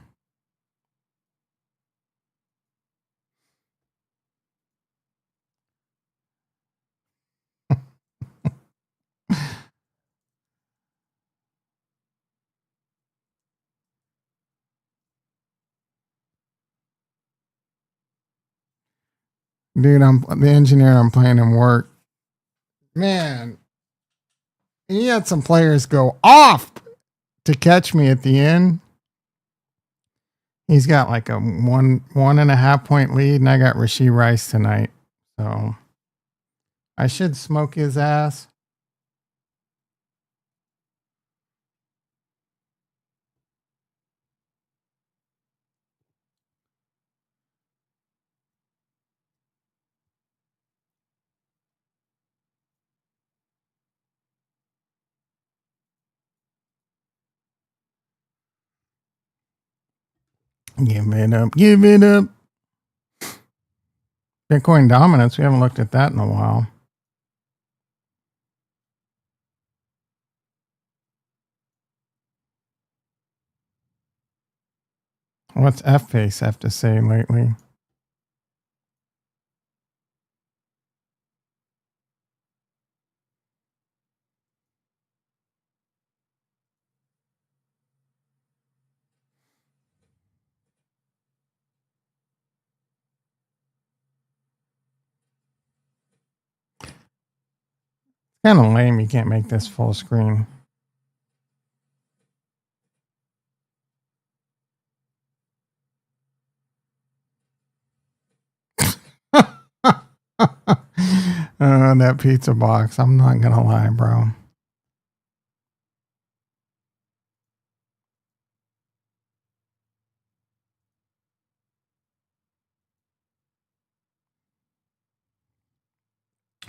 Dude, I'm the engineer I'm playing in work. Man, he had some players go off to catch me at the end. He's got like a 1.5 point lead, and I got Rasheed Rice tonight. So I should smoke his ass. Give it up. Give it up. Bitcoin dominance. We haven't looked at that in a while. What's F-Face have to say lately? Kind of lame. You can't make this full screen. That pizza box. I'm not gonna lie, bro.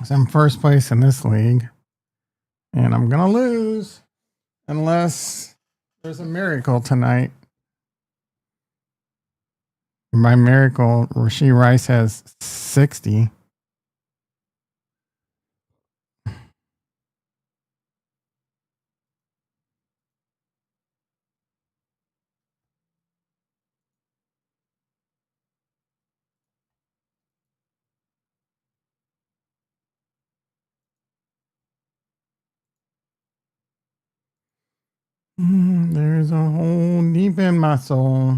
So I'm first place in this league, and I'm gonna lose unless there's a miracle tonight. By miracle, Rasheed Rice has 60. There's a hole deep in my soul.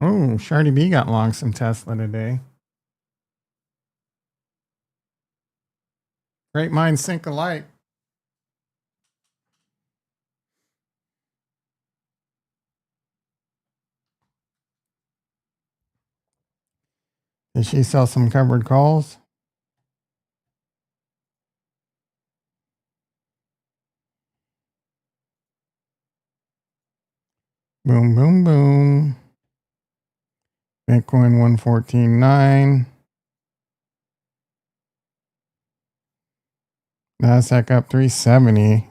Oh, Shardy B got long some Tesla today. Great minds think alike. Did she sell some covered calls? Boom, boom, boom. Bitcoin 114.9. Nasdaq up 370.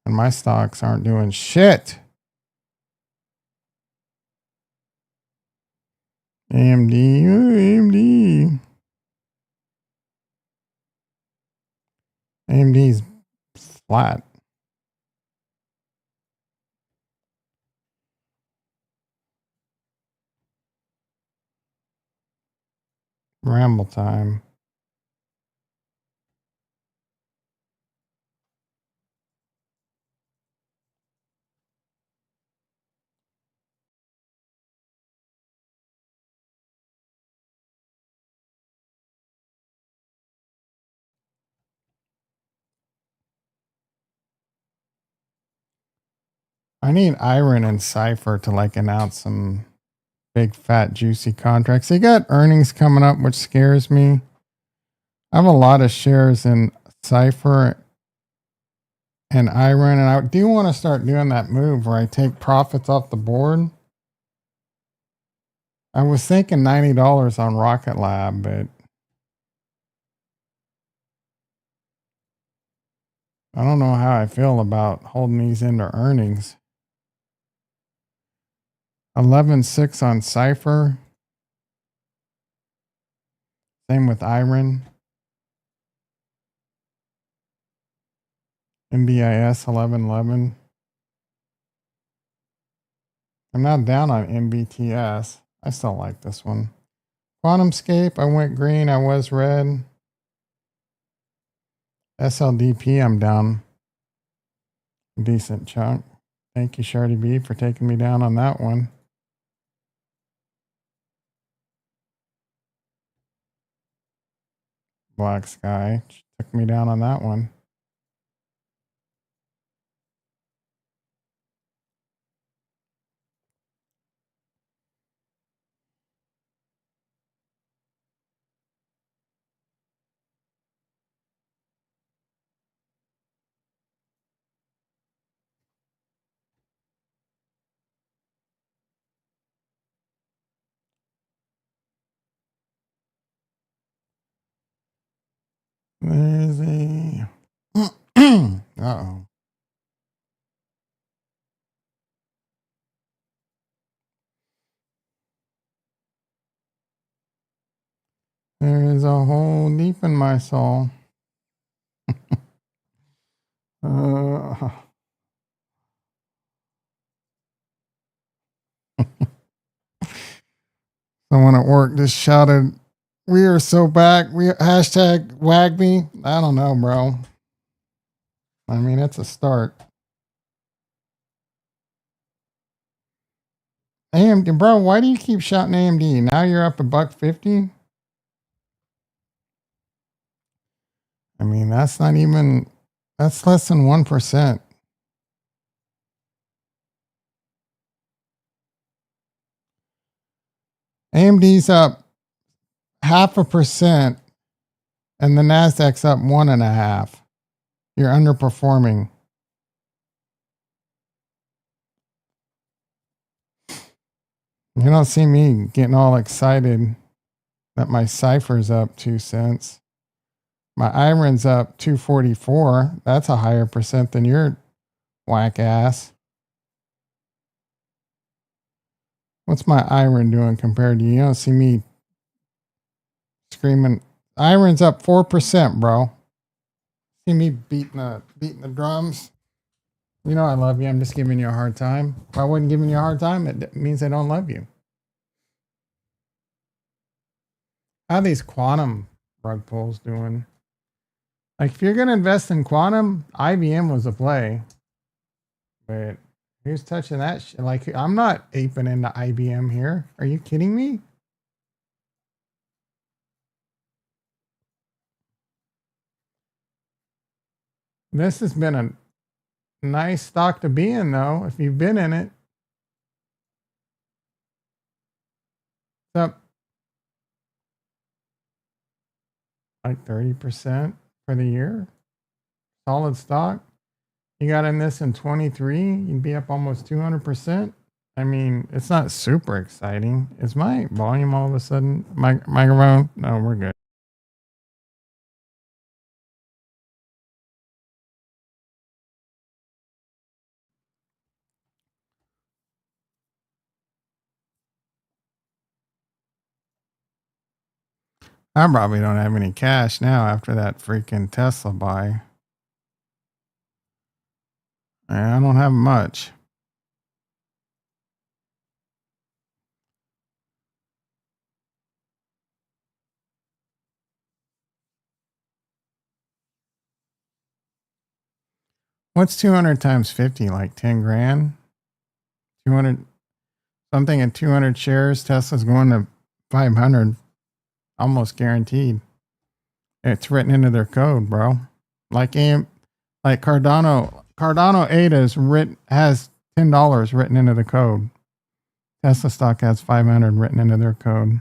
And my stocks aren't doing shit. AMD, AMD. AMD's flat. Ramble time. I need Iron and Cypher to like announce some big fat juicy contracts. They got earnings coming up, which scares me. I have a lot of shares in Cypher and Iron, and I do want to start doing that move where I take profits off the board. I was thinking $90 on Rocket Lab, but I don't know how I feel about holding these into earnings. 11.6 on Cypher. Same with Iron. MBIS 11.11. I'm now down on MBTS. I still like this one. QuantumScape, I went green. I was red. SLDP, I'm down a decent chunk. Thank you, Shardy B, for taking me down on that one. Black Sky took me down on that one. There's a uh-oh. There is a hole deep in my soul. Someone at work just shouted, "We are so back." We hashtag wag me. I don't know, bro. I mean, it's a start. AMD, bro, why do you keep shouting AMD? Now you're up $1.50. I mean, that's not even, that's less than 1%. AMD's up 0.5%, and the Nasdaq's up 1.5%. You're underperforming. You don't see me getting all excited that my Cypher's up 2 cents. My Iron's up 244. That's a higher percent than your whack ass. What's my Iron doing compared to you? You don't see me screaming. Iron's up 4%, bro. See me beating the drums. You know I love you. I'm just giving you a hard time. If I wasn't giving you a hard time, it means I don't love you. How are these quantum rug pulls doing? Like, if you're going to invest in quantum, IBM was a play. But who's touching that shit? Like, I'm not aping into IBM here. Are you kidding me? This has been a nice stock to be in, though, if you've been in it. It's up like 30% for the year. Solid stock. You got in this in 23, you'd be up almost 200%. I mean, it's not super exciting. Is my volume all of a sudden microphone? No, we're good. I probably don't have any cash now after that freaking Tesla buy. I don't have much. What's 200 times 50? Like 10 grand? 200 something at 200 shares. Tesla's going to 500. Almost guaranteed. It's written into their code, bro. Like like Cardano ADA has $10 written into the code. Tesla stock has 500 written into their code.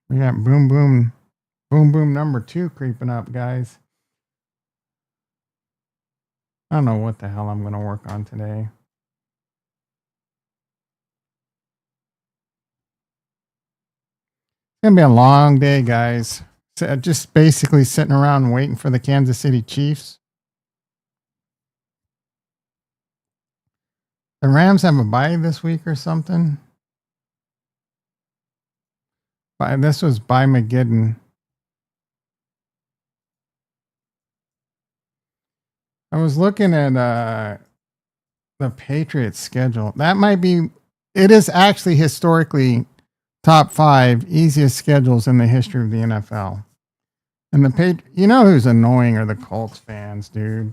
We got boom boom number 2 creeping up, guys. I don't know what the hell I'm going to work on today. It's going to be a long day, guys. So just basically sitting around waiting for the Kansas City Chiefs. The Rams have a bye this week or something. This was by McGidden. I was looking at the Patriots schedule. That might be, it is actually historically top 5 easiest schedules in the history of the NFL. And you know who's annoying are the Colts fans, dude.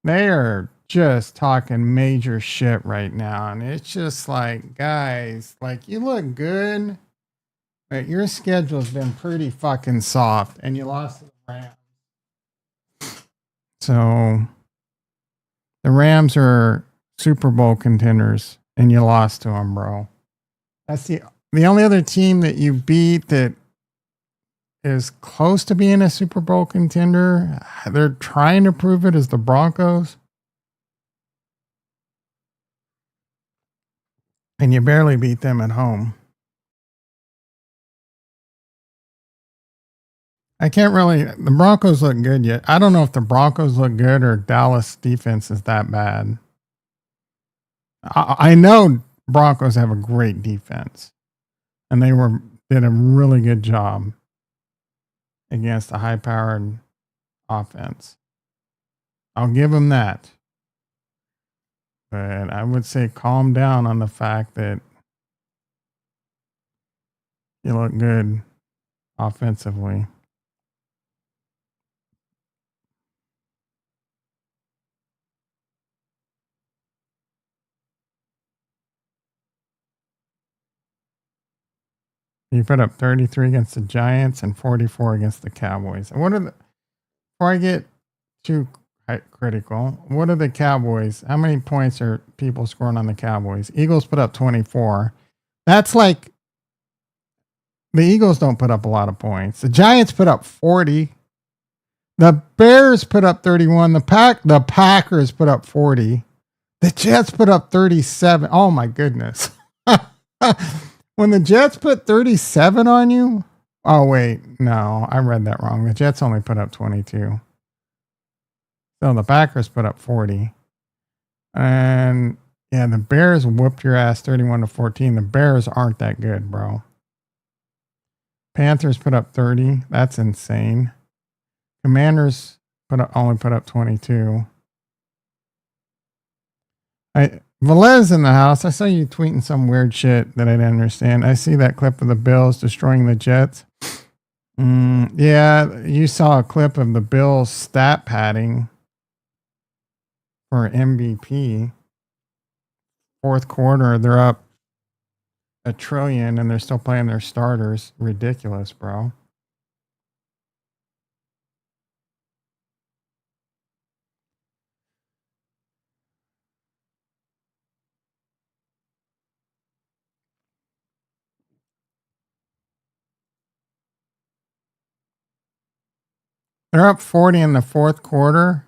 They are just talking major shit right now. And it's just like, guys, like, you look good, but your schedule's been pretty fucking soft and you lost to the Rams. So the Rams are Super Bowl contenders and you lost to them, bro. That's the only other team that you beat that is close to being a Super Bowl contender. They're trying to prove it as the Broncos. And you barely beat them at home. The Broncos look good yet. I don't know if the Broncos look good or Dallas defense is that bad. I know Broncos have a great defense and they did a really good job against a high-powered offense. I'll give them that. But I would say calm down on the fact that you look good offensively. You put up 33 against the Giants and 44 against the Cowboys. And before I get too critical, what are the Cowboys? How many points are people scoring on the Cowboys? Eagles put up 24. That's like, the Eagles don't put up a lot of points. The Giants put up 40. The Bears put up 31. The Packers put up 40. The Jets put up 37. Oh my goodness. When the Jets put 37 on you, oh wait, no, I read that wrong. The Jets only put up 22. So the Packers put up 40. And yeah, the Bears whooped your ass 31-14. The Bears aren't that good, bro. Panthers put up 30. That's insane. Commanders only put up 22. Velez in the house. I saw you tweeting some weird shit that I didn't understand. I see that clip of the Bills destroying the Jets. Yeah, you saw a clip of the Bills stat padding for MVP. Fourth quarter, they're up $1 trillion and they're still playing their starters. Ridiculous, bro. They're up 40 in the fourth quarter,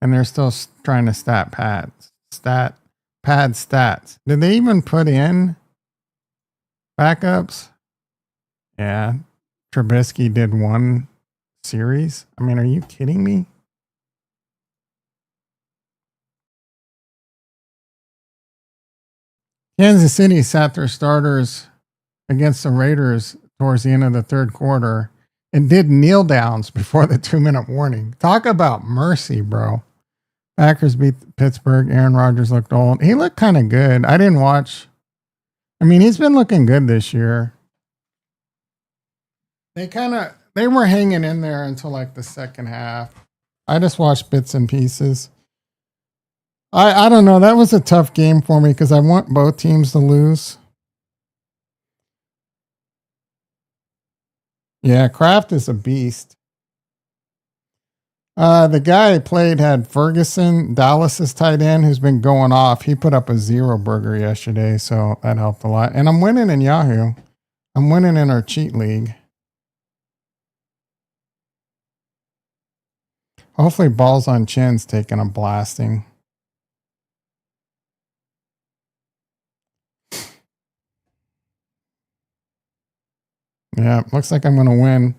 and they're still trying to pad stats. Did they even put in backups? Yeah. Trubisky did one series. I mean, are you kidding me? Kansas City sat their starters against the Raiders towards the end of the third quarter and did kneel downs before the 2-minute warning. Talk about mercy, bro. Packers beat Pittsburgh. Aaron Rodgers looked old. He looked kind of good. I didn't watch. I mean, he's been looking good this year. They were hanging in there until like the second half. I just watched bits and pieces. I don't know. That was a tough game for me because I want both teams to lose. Yeah, Kraft is a beast. The guy I played had Ferguson, Dallas's tight end, who's been going off. He put up a 0 burger yesterday, so that helped a lot. And I'm winning in Yahoo. I'm winning in our cheat league. Hopefully, Balls on Chin's taking a blasting. Yeah, looks like I'm going to win.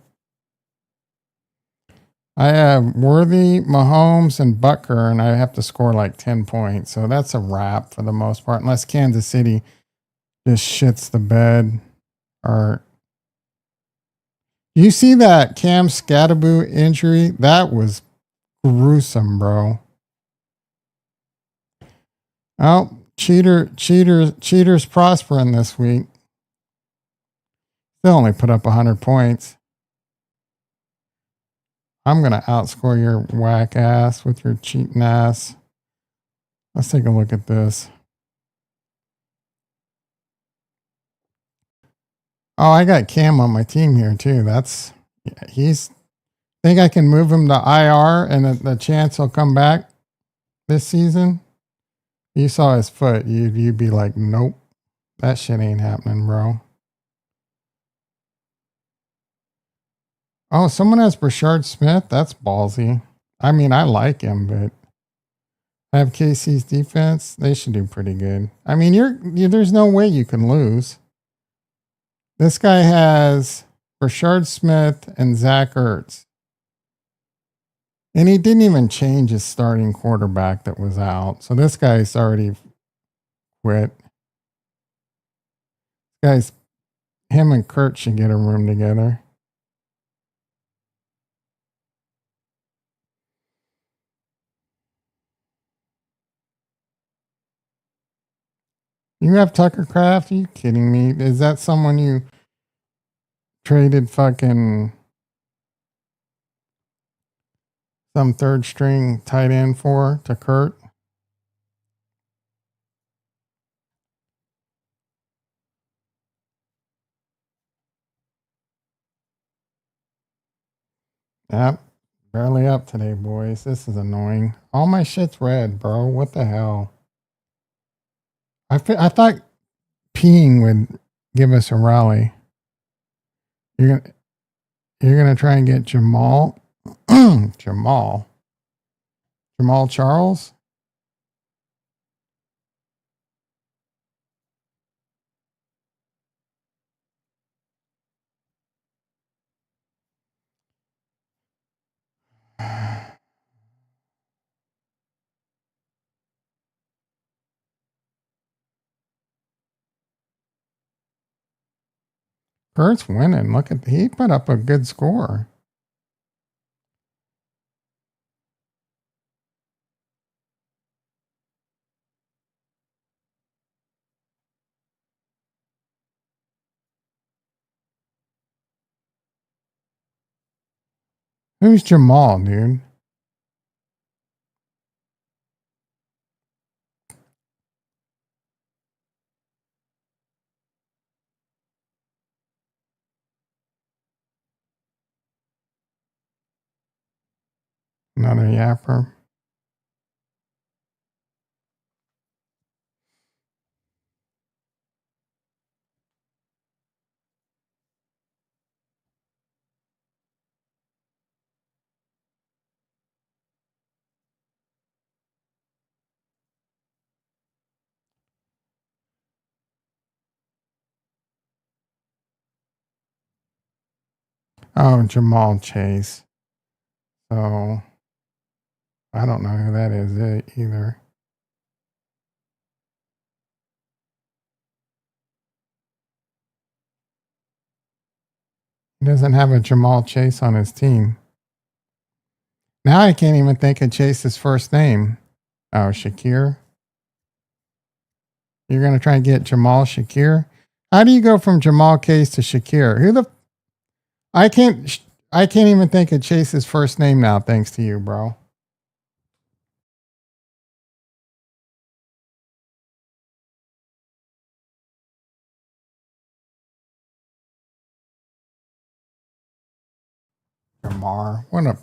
I have Worthy, Mahomes, and Butker, and I have to score like 10 points. So that's a wrap for the most part, unless Kansas City just shits the bed. Or you see that Cam Scattaboo injury? That was gruesome, bro. Oh, cheaters prospering this week. They only put up 100 points. I'm going to outscore your whack ass with your cheating ass. Let's take a look at this. Oh, I got Cam on my team here too. Think I can move him to IR and the chance he'll come back this season. You saw his foot. You'd be like, nope, that shit ain't happening, bro. Oh, someone has Brashard Smith. That's ballsy. I mean, I like him, but I have KC's defense. They should do pretty good. I mean, there's no way you can lose. This guy has Brashard Smith and Zach Ertz. And he didn't even change his starting quarterback that was out. So this guy's already quit. Him and Kurt should get a room together. You have Tucker Craft? Are you kidding me? Is that someone you traded fucking some third string tight end for to Kurt? Yep. Barely up today, boys. This is annoying. All my shit's red, bro. What the hell? I thought peeing would give us a rally. You're gonna try and get Jamal Jamal Charles. Kurt's winning. He put up a good score. Who's Jamal, dude? Another yapper. Oh, Jamal Chase. So I don't know who that is either. He doesn't have a Jamal Chase on his team. Now I can't even think of Chase's first name. Oh, Shakir. You're going to try and get Jamal Shakir? How do you go from Jamal Case to Shakir? I can't even think of Chase's first name now thanks to you, bro. Jamar. What a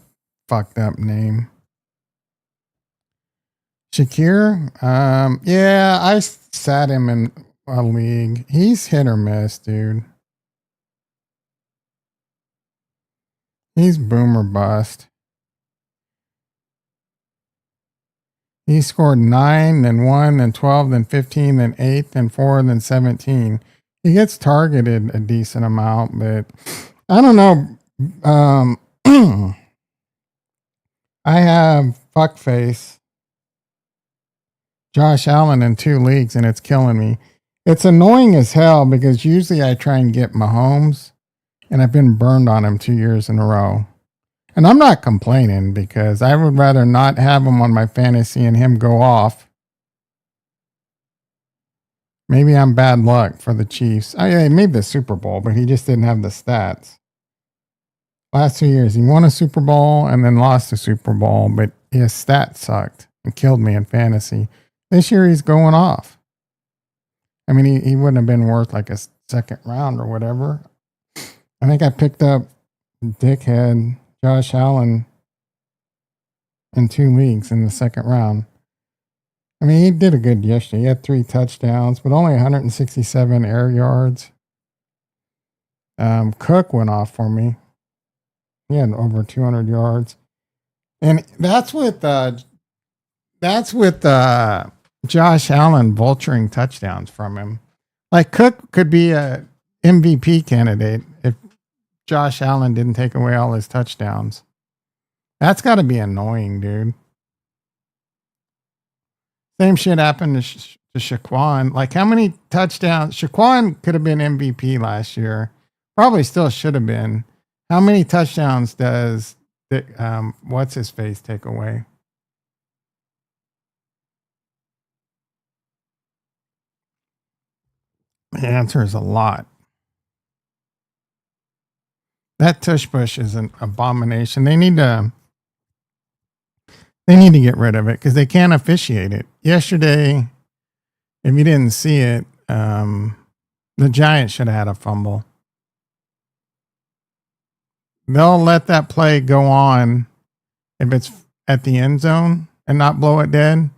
fucked up name. Shakir? Yeah, I sat him in a league. He's hit or miss, dude. He's boom or bust. He scored 9, then 1, then 12, then 15, then 8, then 4, then 17. He gets targeted a decent amount, but I don't know. I have fuckface Josh Allen in 2 leagues, and it's killing me. It's annoying as hell because usually I try and get Mahomes, and I've been burned on him 2 years in a row. And I'm not complaining because I would rather not have him on my fantasy and him go off. Maybe I'm bad luck for the Chiefs. Oh, yeah, he made the Super Bowl, but he just didn't have the stats. Last 2 years, he won a Super Bowl and then lost the Super Bowl, but his stats sucked and killed me in fantasy. This year, he's going off. I mean, he wouldn't have been worth like a second round or whatever. I think I picked up dickhead Josh Allen in 2 leagues in the second round. I mean, he did a good yesterday. He had 3 touchdowns, but only 167 air yards. Cook went off for me. He had over 200 yards. And that's with Josh Allen vulturing touchdowns from him. Like Cook could be a MVP candidate if Josh Allen didn't take away all his touchdowns. That's got to be annoying, dude. Same shit happened to Shaquan. Like, how many touchdowns? Shaquan could have been MVP last year. Probably still should have been. How many touchdowns does what's his face take away? The answer is a lot. That tush push is an abomination. They need to get rid of it because they can't officiate it. Yesterday, if you didn't see it, the Giants should have had a fumble. They'll let that play go on if it's at the end zone and not blow it dead.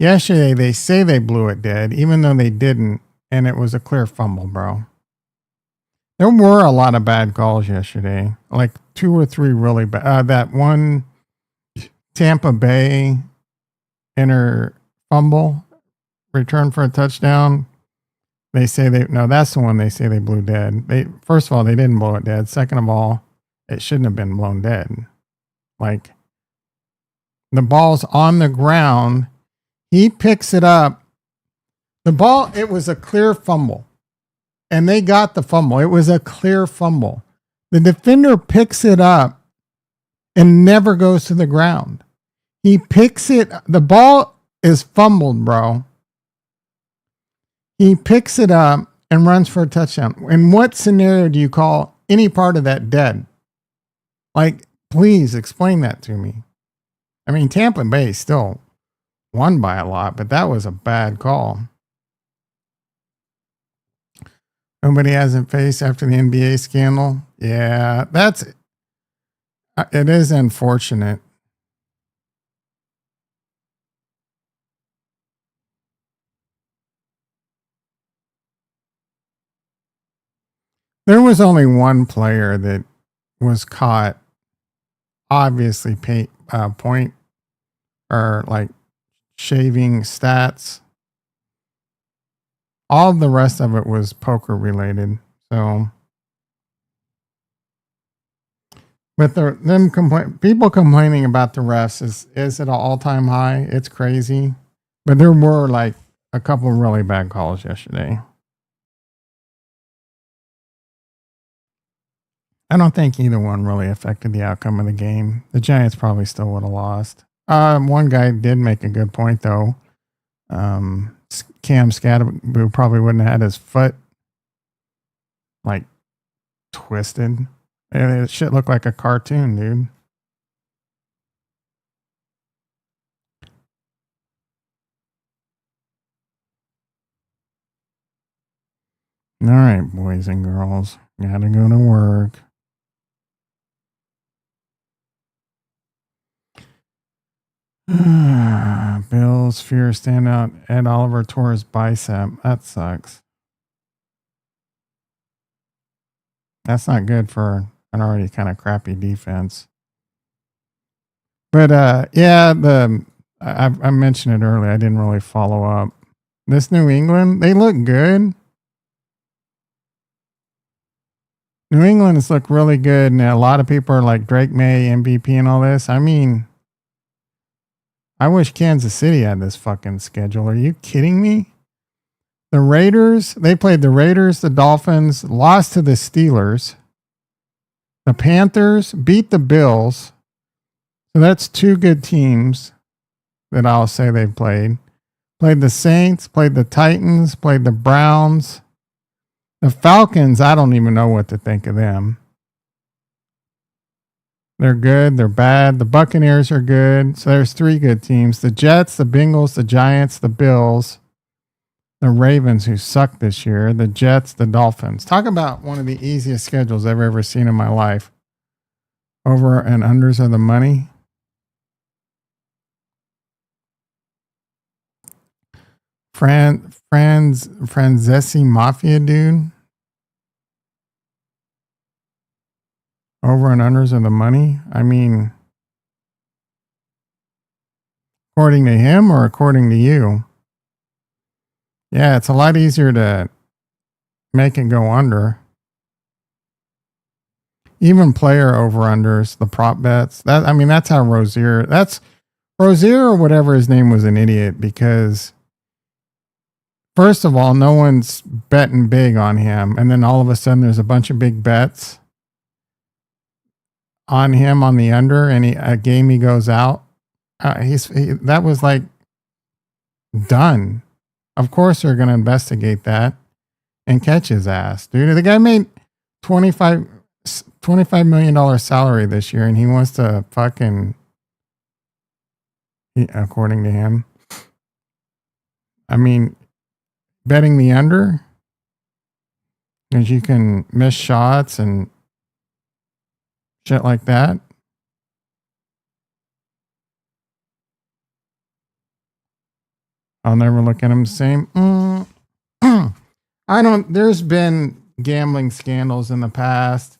Yesterday, they say they blew it dead, even though they didn't, and it was a clear fumble, bro. There were a lot of bad calls yesterday, like 2 or 3 really bad. That one Tampa Bay fumble return for a touchdown. They say that's the one they say they blew dead. First of all, they didn't blow it dead. Second of all, it shouldn't have been blown dead. Like, the ball's on the ground. He picks it up. The ball, it was a clear fumble. And they got the fumble. It was a clear fumble. The defender picks it up and never goes to the ground. He picks it. The ball is fumbled, bro. He picks it up and runs for a touchdown. In what scenario do you call any part of that dead? Like, please explain that to me. I mean, Tampa Bay still won by a lot, but that was a bad call. Nobody hasn't faced after the NBA scandal. Yeah, it is unfortunate. There was only one player that was caught, obviously point or like shaving stats. All the rest of it was poker related. So But people complaining about the refs is at an all time high. It's crazy. But there were like a couple really bad calls yesterday. I don't think either one really affected the outcome of the game. The Giants probably still would have lost. One guy did make a good point though. Cam Scatterboo probably wouldn't have had his foot like twisted. It shit looked like a cartoon, dude. All right, boys and girls, gotta go to work. Bills fear standout. Ed Oliver tore his bicep. That sucks. That's not good for an already kind of crappy defense. But yeah, I mentioned it earlier. I didn't really follow up. This New England, they look good. New England has looked really good, and a lot of people are like Drake May, MVP, and all this. I mean, I wish Kansas City had this fucking schedule. Are you kidding me? The Raiders, they played the Raiders, the Dolphins, lost to the Steelers. The Panthers beat the Bills. So that's two good teams that I'll say they've played. Played the Saints, played the Titans, played the Browns. The Falcons, I don't even know what to think of them. They're good, they're bad. The Buccaneers are good. So there's three good teams. The Jets, the Bengals, the Giants, the Bills, the Ravens, who suck this year, the Jets, the Dolphins. Talk about one of the easiest schedules I've ever seen in my life. Over and unders of the money. Franzesi Mafia, dude. Over and unders of the money. I mean, according to him or according to you? Yeah, it's a lot easier to make it go under. Even player over unders, the prop bets. That's how Rozier or whatever his name was an idiot, because first of all, no one's betting big on him, and then all of a sudden there's a bunch of big bets on him on the under, and a game he goes out. That was like done. Of course they're going to investigate that and catch his ass, dude. The guy made $25 million salary this year, and he wants to fucking, according to him, I mean, betting the under, because you can miss shots and shit like that. I'll never look at him the same. There's been gambling scandals in the past.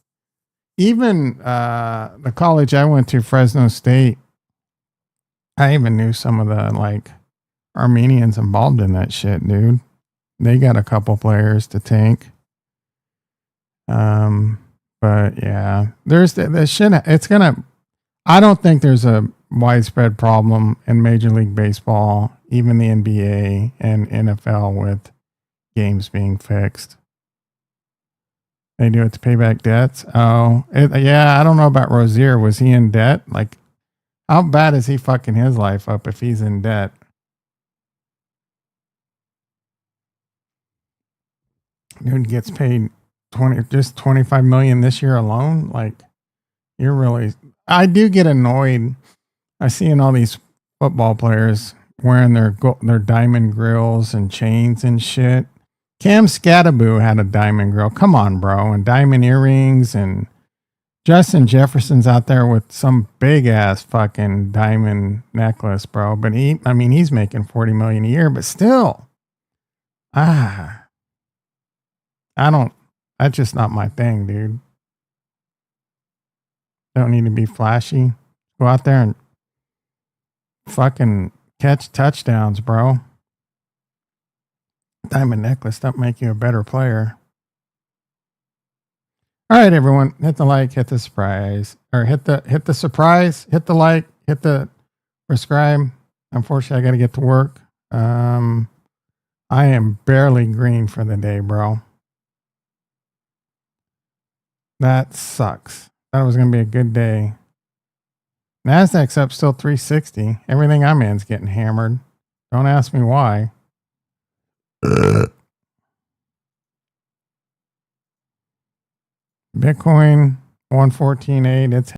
Even the college I went to, Fresno State, I even knew some of the like Armenians involved in that shit, dude. They got a couple players to tank. But yeah, there's the shit. I don't think there's a widespread problem in Major League Baseball, even the NBA and NFL, with games being fixed. They do it to pay back debts. I don't know about Rozier. Was he in debt? Like, how bad is he fucking his life up if he's in debt? Dude gets paid 25 million this year alone. Like, I do get annoyed. I see all these football players wearing their diamond grills and chains and shit. Cam Scatterboo had a diamond grill. Come on, bro. And diamond earrings. And Justin Jefferson's out there with some big ass fucking diamond necklace, bro. But he's making $40 million a year, but still. That's just not my thing, dude. Don't need to be flashy. Go out there and fucking catch touchdowns, bro. Diamond necklace don't make you a better player. All right, everyone, hit the like, hit the surprise, or hit the surprise, hit the like, hit the subscribe. Unfortunately, I got to get to work. I am barely green for the day, bro. That sucks. Thought it was going to be a good day. Nasdaq's up still 360. Everything I'm in's getting hammered. Don't ask me why. Bitcoin 114.8. It's